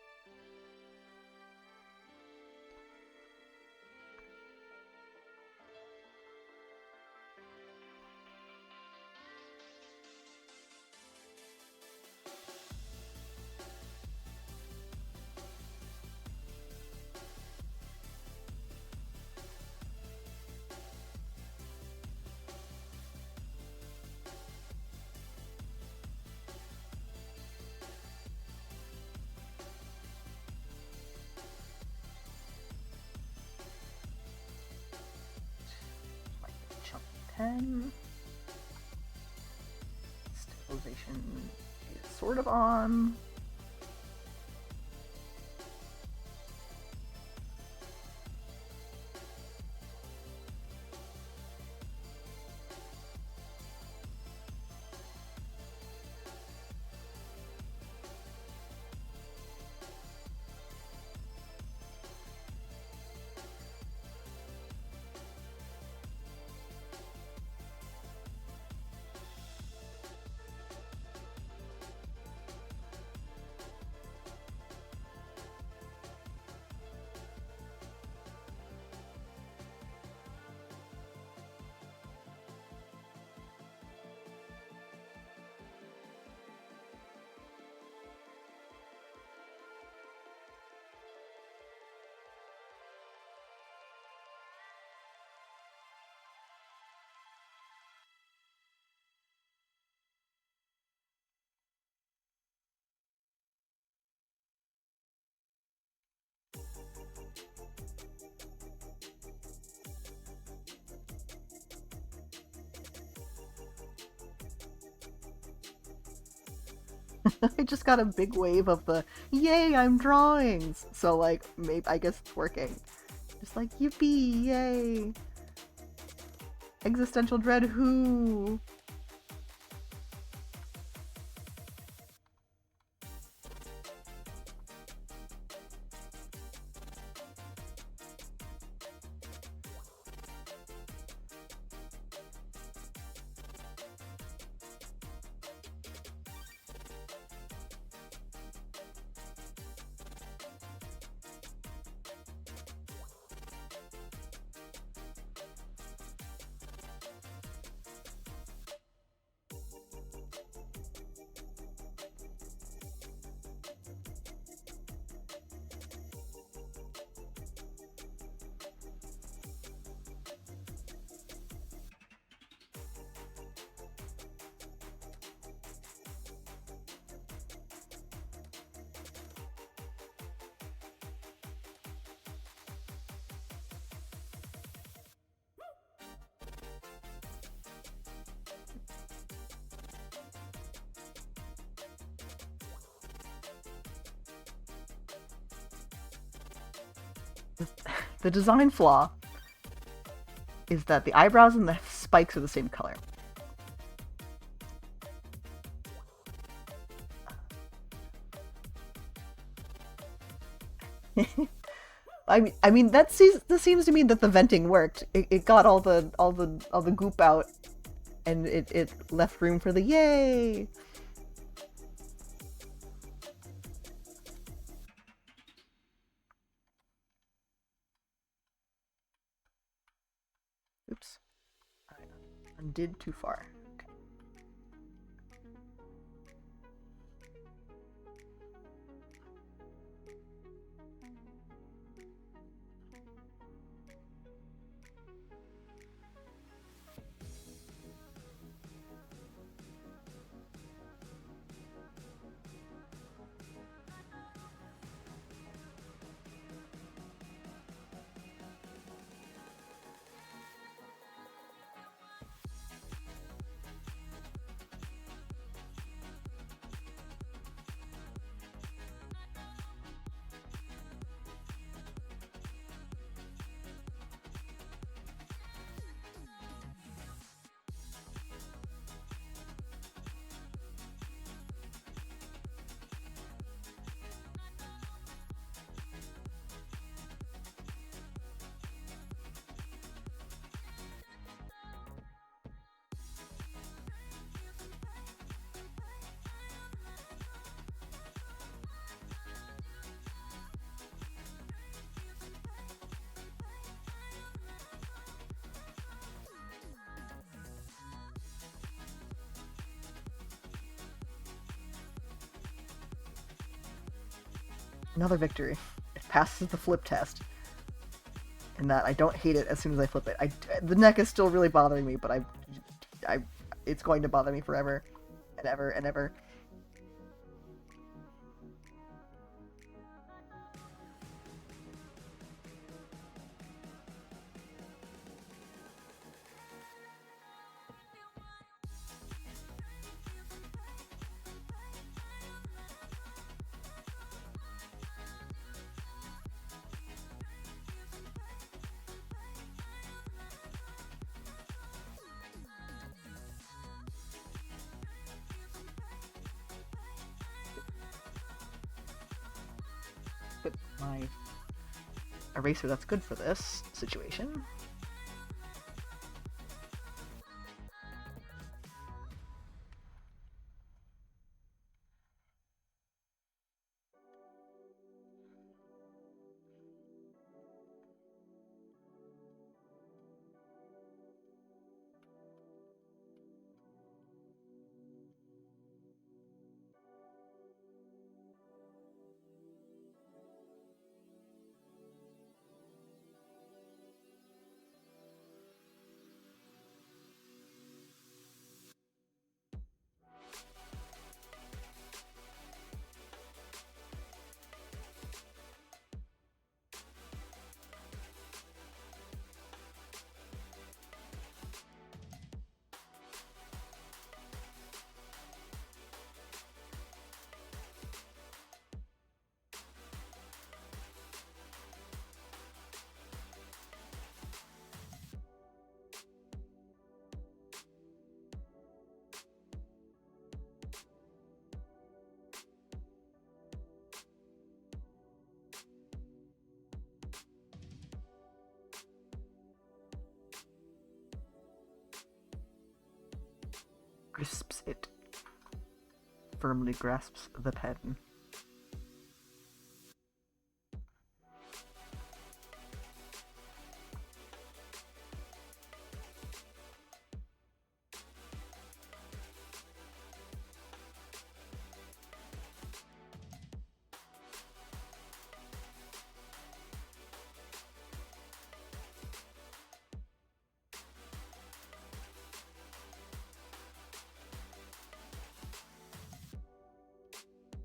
Pen. Stabilization is sort of on. I just got a big wave of the yay, I'm drawings. So like, maybe I guess it's working. Just like yippee, yay. Existential dread, who? The design flaw is that the eyebrows and the spikes are the same color. I mean that seems to mean that the venting worked. It got all the goop out, and it left room for the yay. Oops. I undid too far. Okay. Another victory. It passes the flip test. In that I don't hate it as soon as I flip it. The neck is still really bothering me, but it's going to bother me forever and ever and ever. Put my eraser that's good for this situation. Grasps it. Firmly grasps the pen.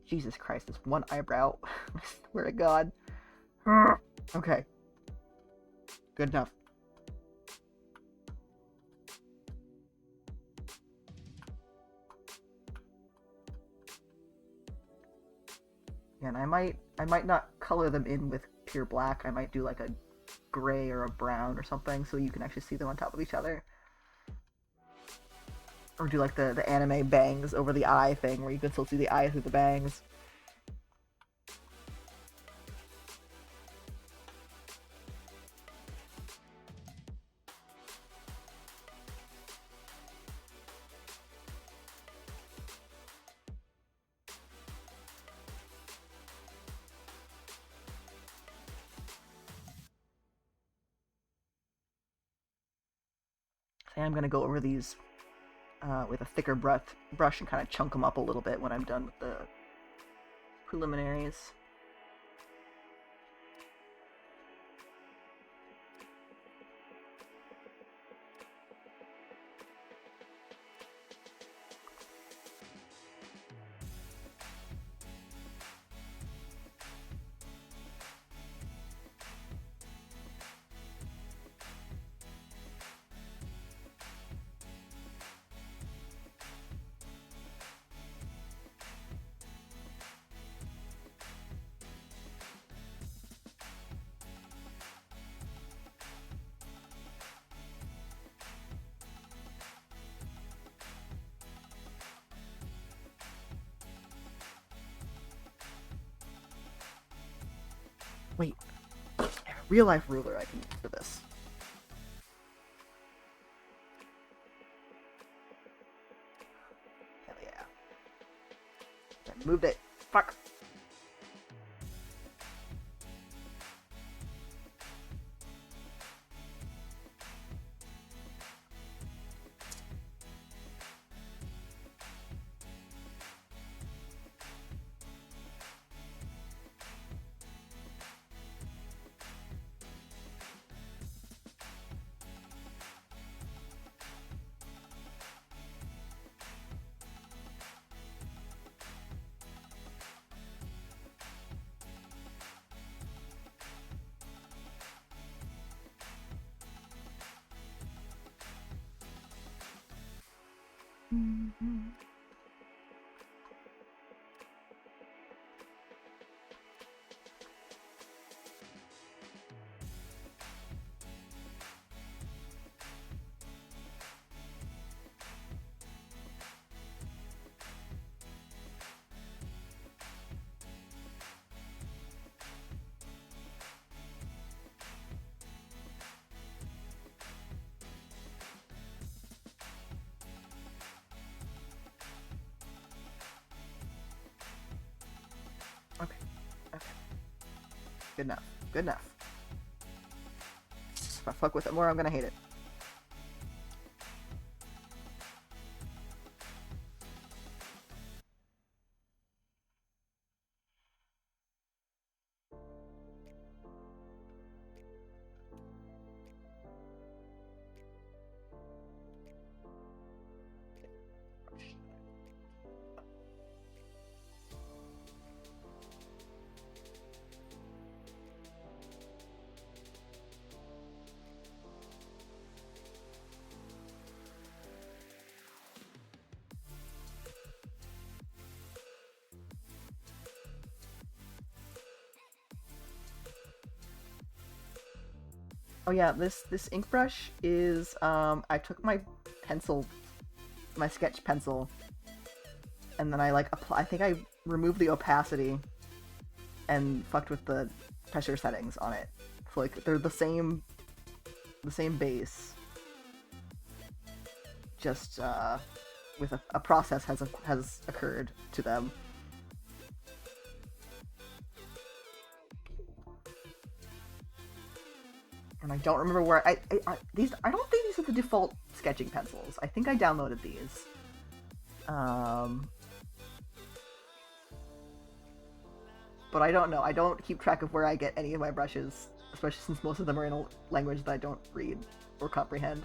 Jesus Christ, this one eyebrow. I swear to God. Okay. Good enough. And I might not color them in with pure black. I might do like a gray or a brown or something so you can actually see them on top of each other. Or do like the anime bangs over the eye thing where you can still see the eye through the bangs. I am going to go over these with a thicker brush and kind of chunk them up a little bit when I'm done with the preliminaries. Wait, I have a real life ruler I can use for this. Hell yeah. I moved it. Fuck. Mm-hmm. Okay. Okay. Good enough. Good enough. If I fuck with it more, I'm gonna hate it. Oh yeah, this ink brush is I took my pencil, my sketch pencil, and then I like apply. I think I removed the opacity and fucked with the pressure settings on it. So like they're the same base, just with a process has occurred to them. And I don't remember where these. I don't think these are the default sketching pencils. I think I downloaded these. Um, but I don't know. I don't keep track of where I get any of my brushes, especially since most of them are in a language that I don't read or comprehend.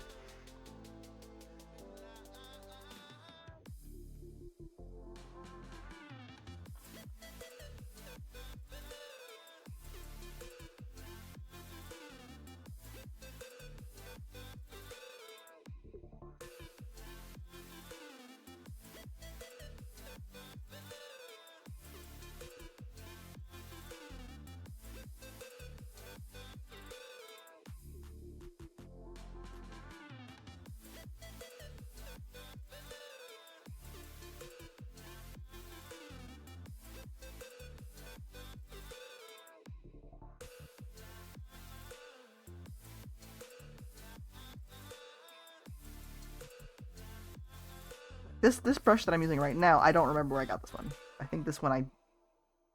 This brush that I'm using right now, I don't remember where I got this one. I think this one I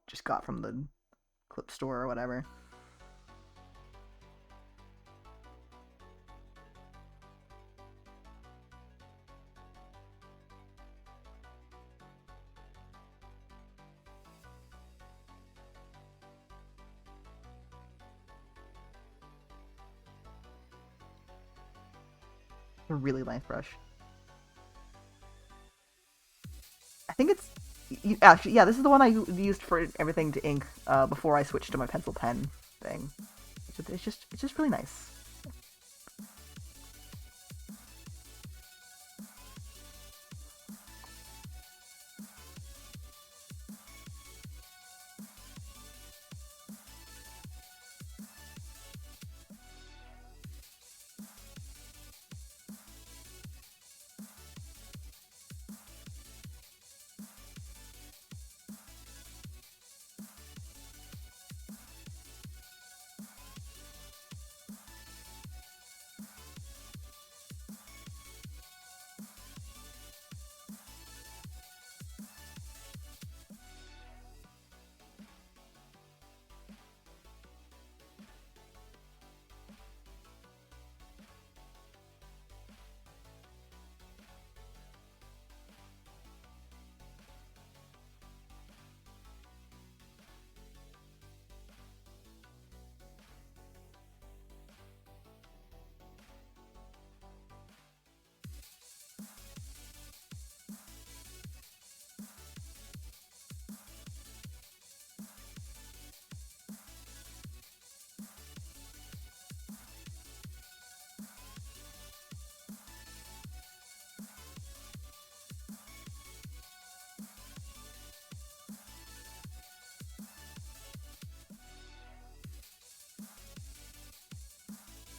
just got from the clip store or whatever. A really nice brush. I think it's actually, yeah, this is the one I used for everything to ink before I switched to my pencil pen thing. It's just really nice.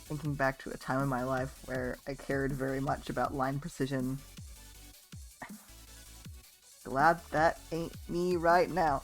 Thinking back to a time in my life where I cared very much about line precision. Glad that ain't me right now.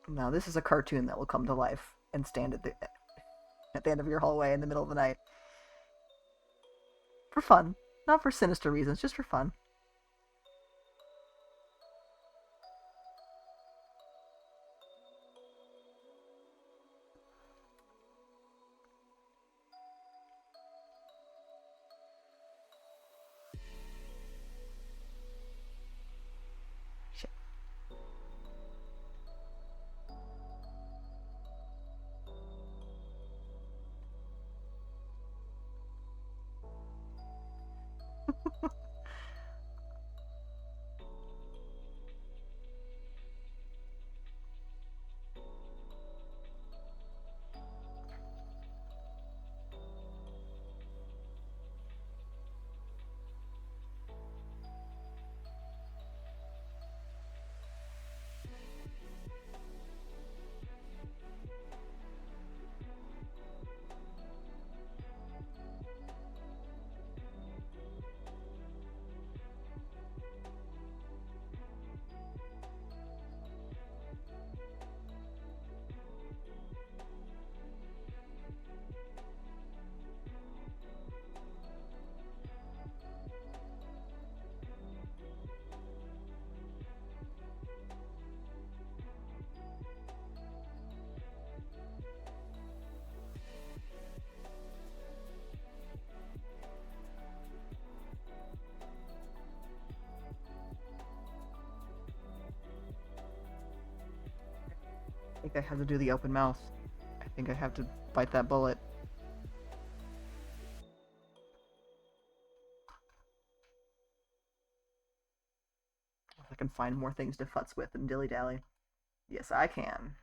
Now this is a cartoon that will come to life and stand at the end of your hallway in the middle of the night. For fun. Not for sinister reasons, just for fun. Shit. I think I have to do the open mouth. I think I have to bite that bullet. If I can find more things to futz with and dilly dally. Yes, I can.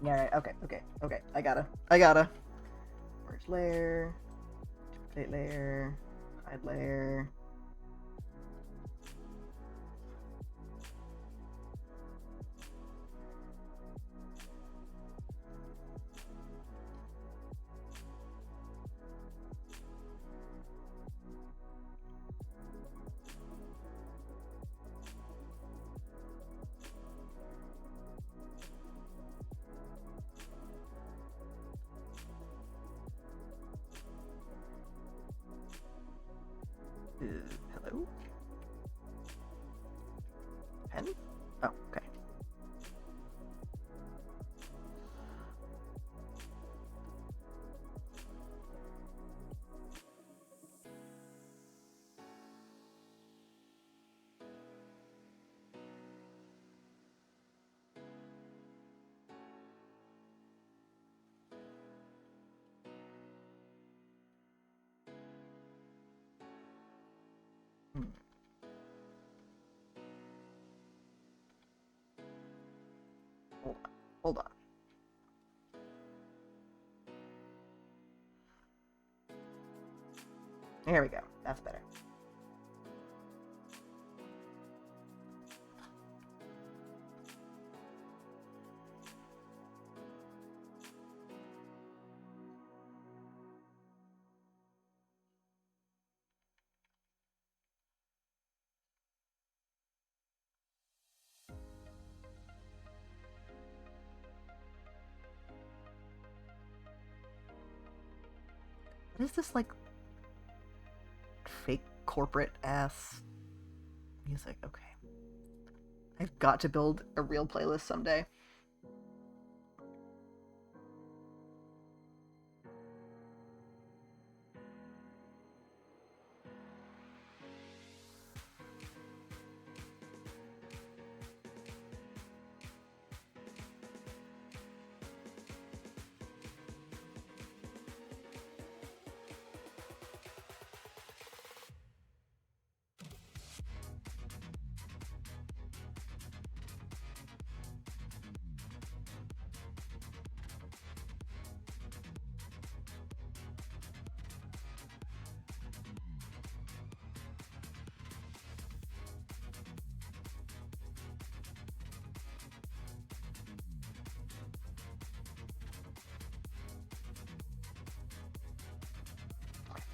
Alright, okay. I gotta. Merge layer. Duplicate layer. Hide layer. Hello? Pen? Oh, okay. Hmm. Hold on. There we go. That's better. What is this, like, fake corporate ass music? Okay. I've got to build a real playlist someday.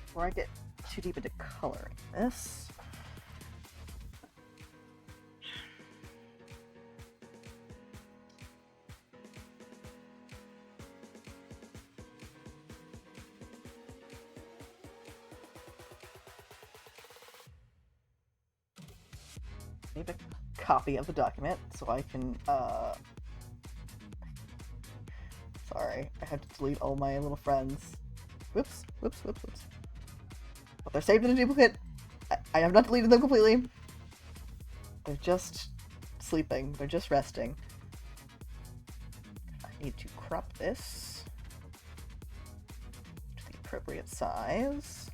Before I get too deep into coloring this, I need a copy of the document so I can, sorry, I have to delete all my little friends. Whoops. But they're saved in a duplicate. I have not deleted them completely. They're just sleeping. They're just resting. I need to crop this to the appropriate size.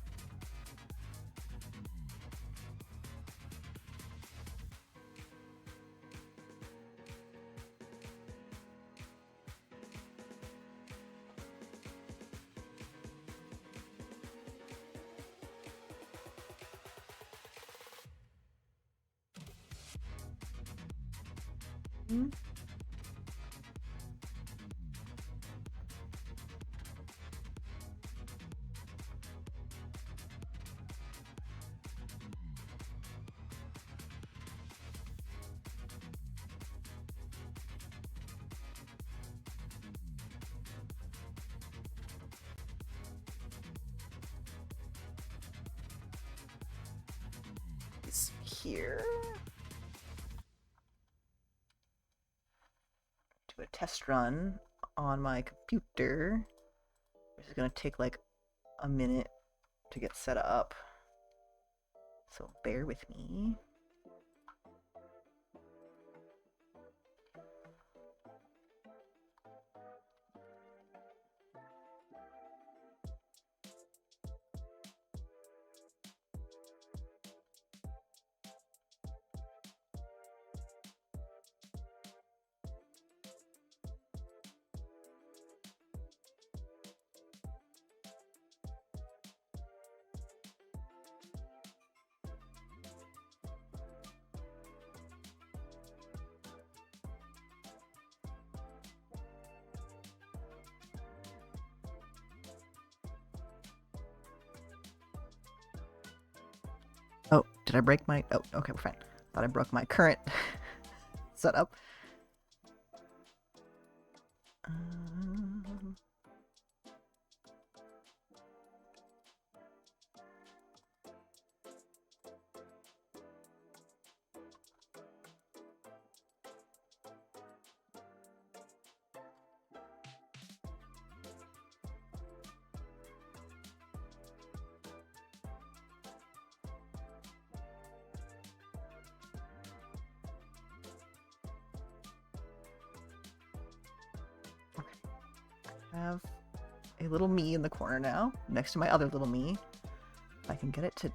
Here. Do a test run on my computer, which is going to take like a minute to get set up. So bear with me. Did I break my... Oh, okay, we're fine. Thought I broke my current setup. I have a little me in the corner now, next to my other little me. If I can get it to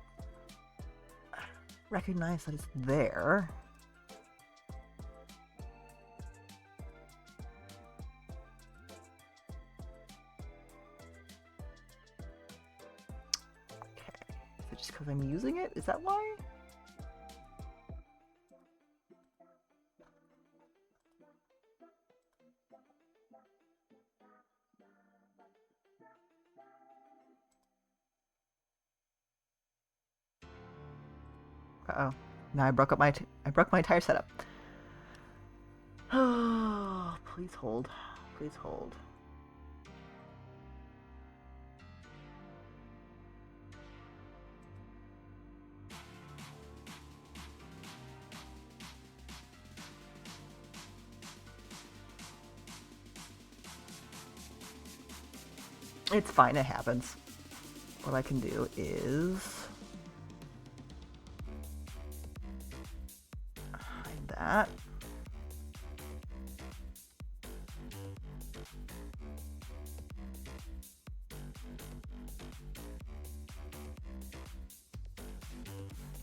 recognize that it's there. Okay, is it just because I'm using it? Is that why? Uh-oh. Now I broke my entire setup. Oh, please hold. Please hold. It's fine, it happens. What I can do is hide that.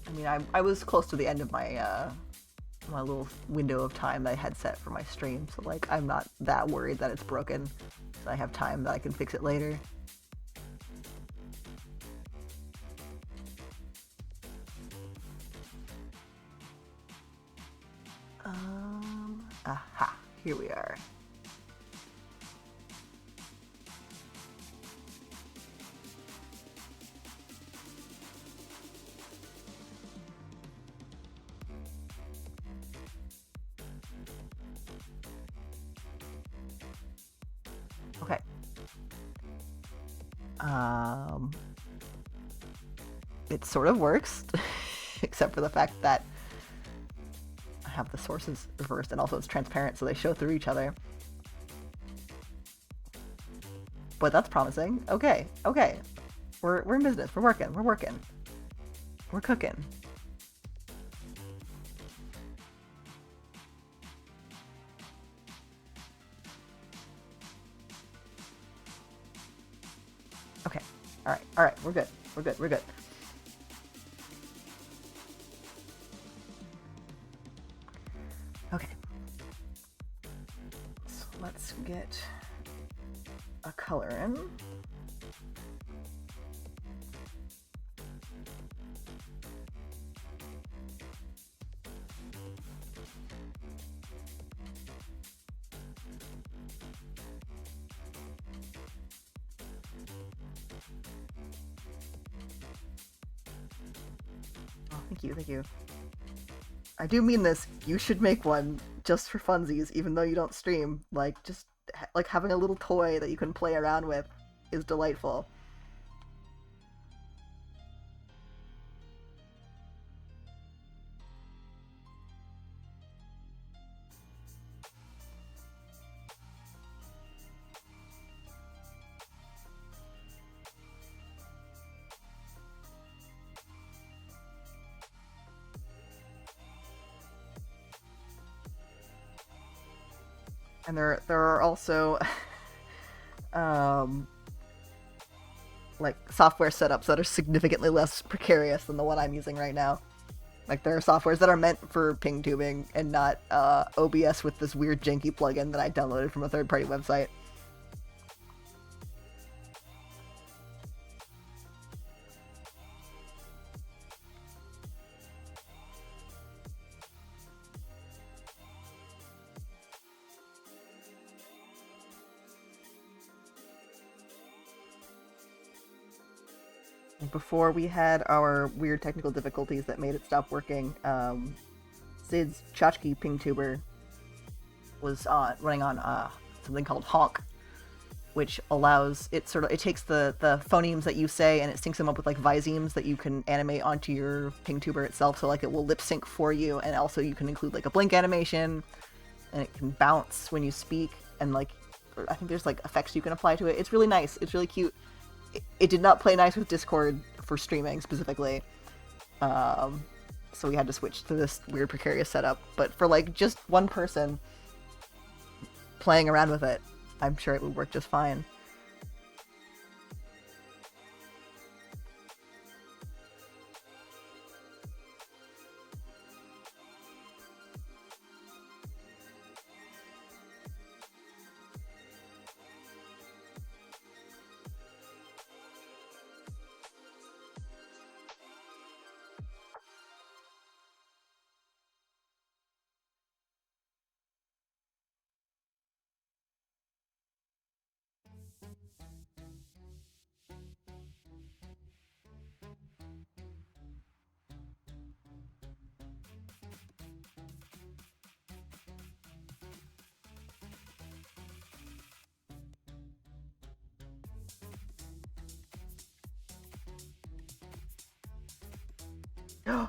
I mean, I was close to the end of my my little window of time that I had set for my stream, so like I'm not that worried that it's broken. So I have time that I can fix it later. Aha, here we are. Okay. It sort of works, except for the fact that I have the sources reversed, and also it's transparent, so they show through each other. But that's promising. Okay, okay. We're in business. We're working. We're working. We're cooking. Okay. All right. All right. We're good. We're good. We're good. Okay. So let's get a color in. Oh, thank you, thank you. I do mean this. You should make one just for funsies, even though you don't stream. Like, just like having a little toy that you can play around with is delightful. And there are also like software setups that are significantly less precarious than the one I'm using right now. Like there are softwares that are meant for ping tubing and not OBS with this weird janky plugin that I downloaded from a third-party website. before we had our weird technical difficulties that made it stop working, Sid's tchotchke ping tuber was running on something called Honk, which allows it it takes the phonemes that you say and it syncs them up with like visemes that you can animate onto your ping tuber itself. So like it will lip sync for you, and also you can include like a blink animation, and it can bounce when you speak, and like I think there's like effects you can apply to it. It's really nice. It's really cute. It did not play nice with Discord for streaming specifically. So we had to switch to this weird precarious setup. But for like just one person playing around with it, I'm sure it would work just fine.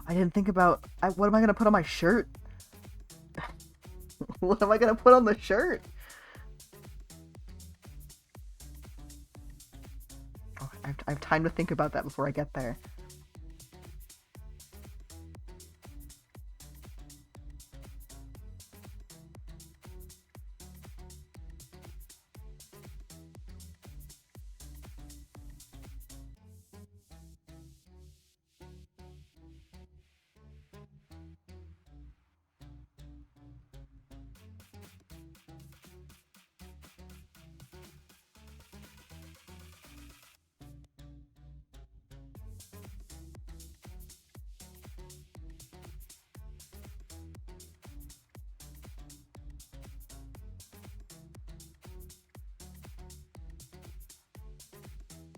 I didn't think about what am I gonna put on my shirt? What am I gonna put on the shirt? Oh, I have time to think about that before I get there.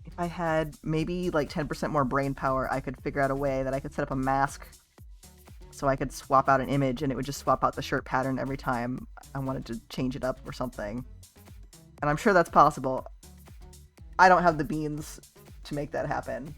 If I had maybe like 10% more brain power, I could figure out a way that I could set up a mask so I could swap out an image and it would just swap out the shirt pattern every time I wanted to change it up or something. And I'm sure that's possible. I don't have the beans to make that happen.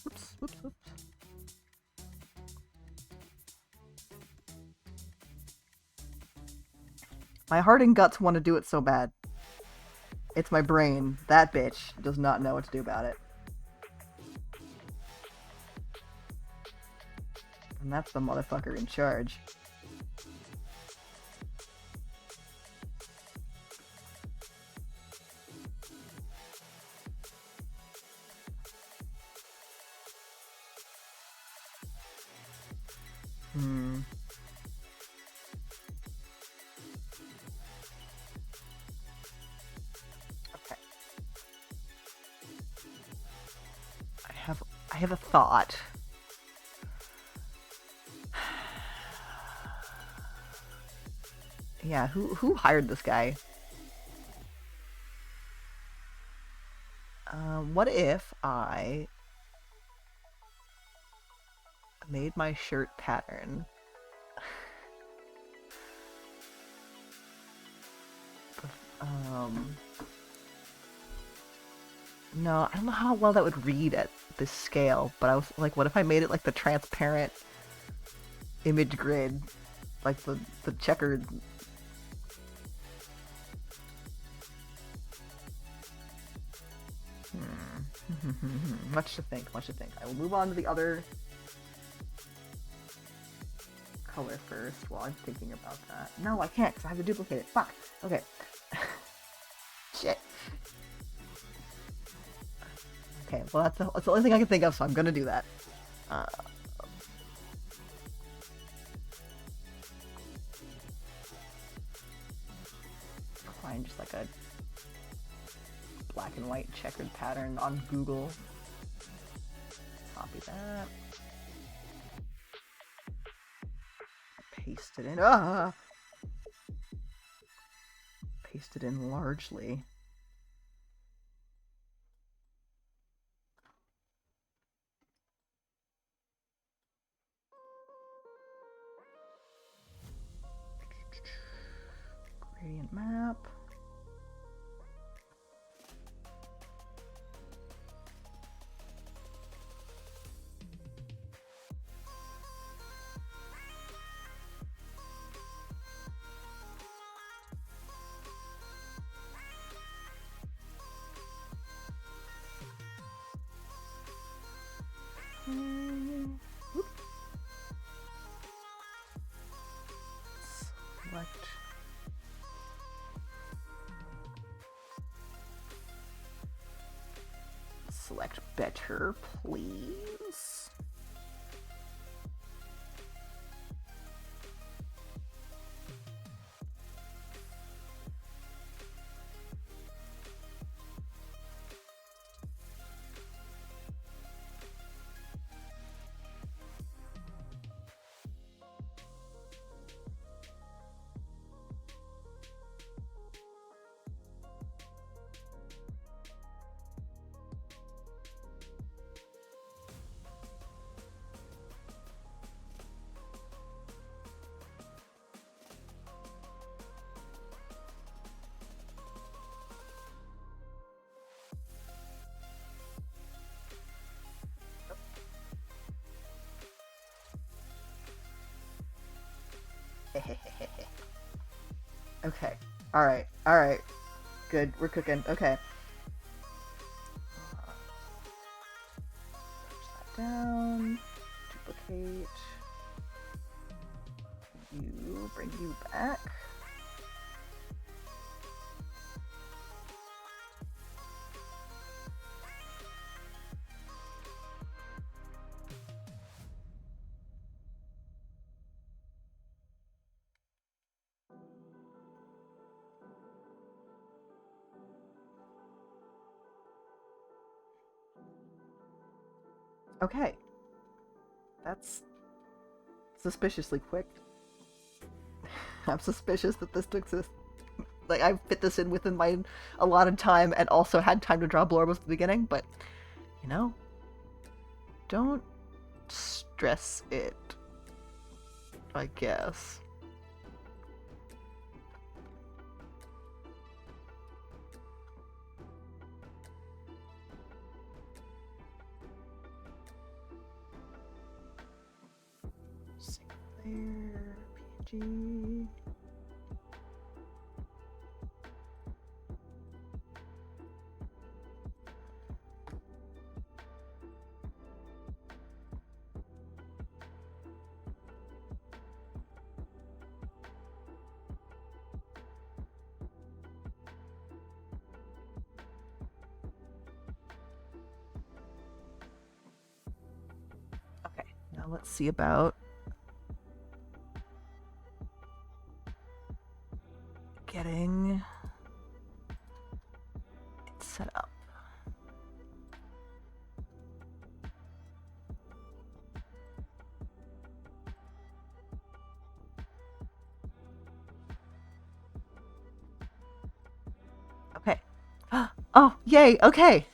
Oops. My heart and guts want to do it so bad. It's my brain. That bitch does not know what to do about it. And that's the motherfucker in charge. Okay. I have a thought. Yeah, who hired this guy? What if I made my shirt pattern no, I don't know how well that would read at this scale, but I was like, what if I made it like the transparent image grid, like the checkered. Much to think. I will move on to the other color first while I'm thinking about that. No, I can't because I have to duplicate it. Fuck. Okay. Shit. Okay, well that's the only thing I can think of, so I'm gonna do that. Find just like a black and white checkered pattern on Google. Copy that. Paste it in. Paste it in largely. Gradient map. Select better, please. Okay. Alright. Good. We're cooking. Okay. Push that down. Duplicate. You. Bring you back. Okay. That's suspiciously quick. I'm suspicious that this took this. Like, I fit this in within my allotted time and also had time to draw blorbos at the beginning, but, you know, don't stress it, I guess. PNG. Okay, now let's see about getting it set up. Okay. Oh, yay. Okay.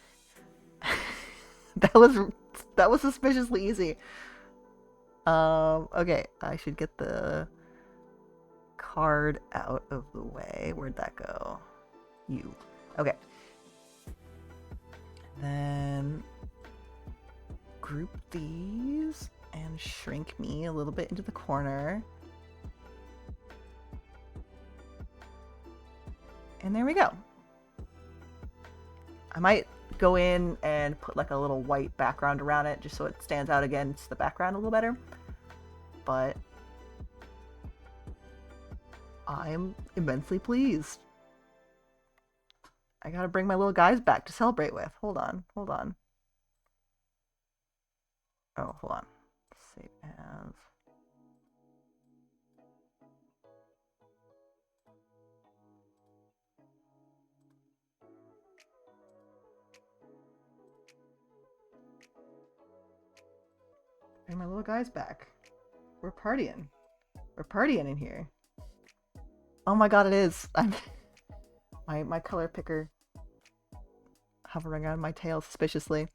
that was suspiciously easy. Okay, I should get the card out of the way. Where'd that go? You. Okay. Then group these and shrink me a little bit into the corner. And there we go. I might go in and put like a little white background around it just so it stands out against the background a little better. But I'm immensely pleased. I gotta bring my little guys back to celebrate with. Hold on, hold on. Oh, hold on. Save as. Bring my little guys back. We're partying. We're partying in here. Oh my god, it is. I'm my color picker hovering on my tail suspiciously.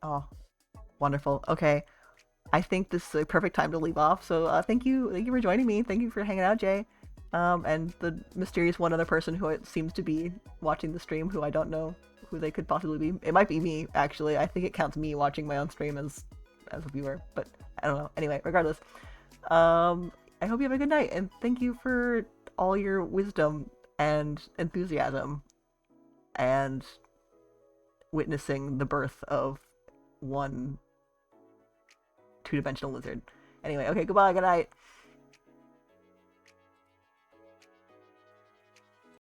Oh, wonderful. Okay, I think this is a perfect time to leave off. So thank you for joining me. Thank you for hanging out, Jay. And the mysterious one other person who seems to be watching the stream, who I don't know who they could possibly be. It might be me, actually. I think it counts me watching my own stream as a viewer, but I don't know. Anyway, regardless, I hope you have a good night, and thank you for all your wisdom and enthusiasm and witnessing the birth of one two-dimensional lizard. Anyway, okay, goodbye, good night.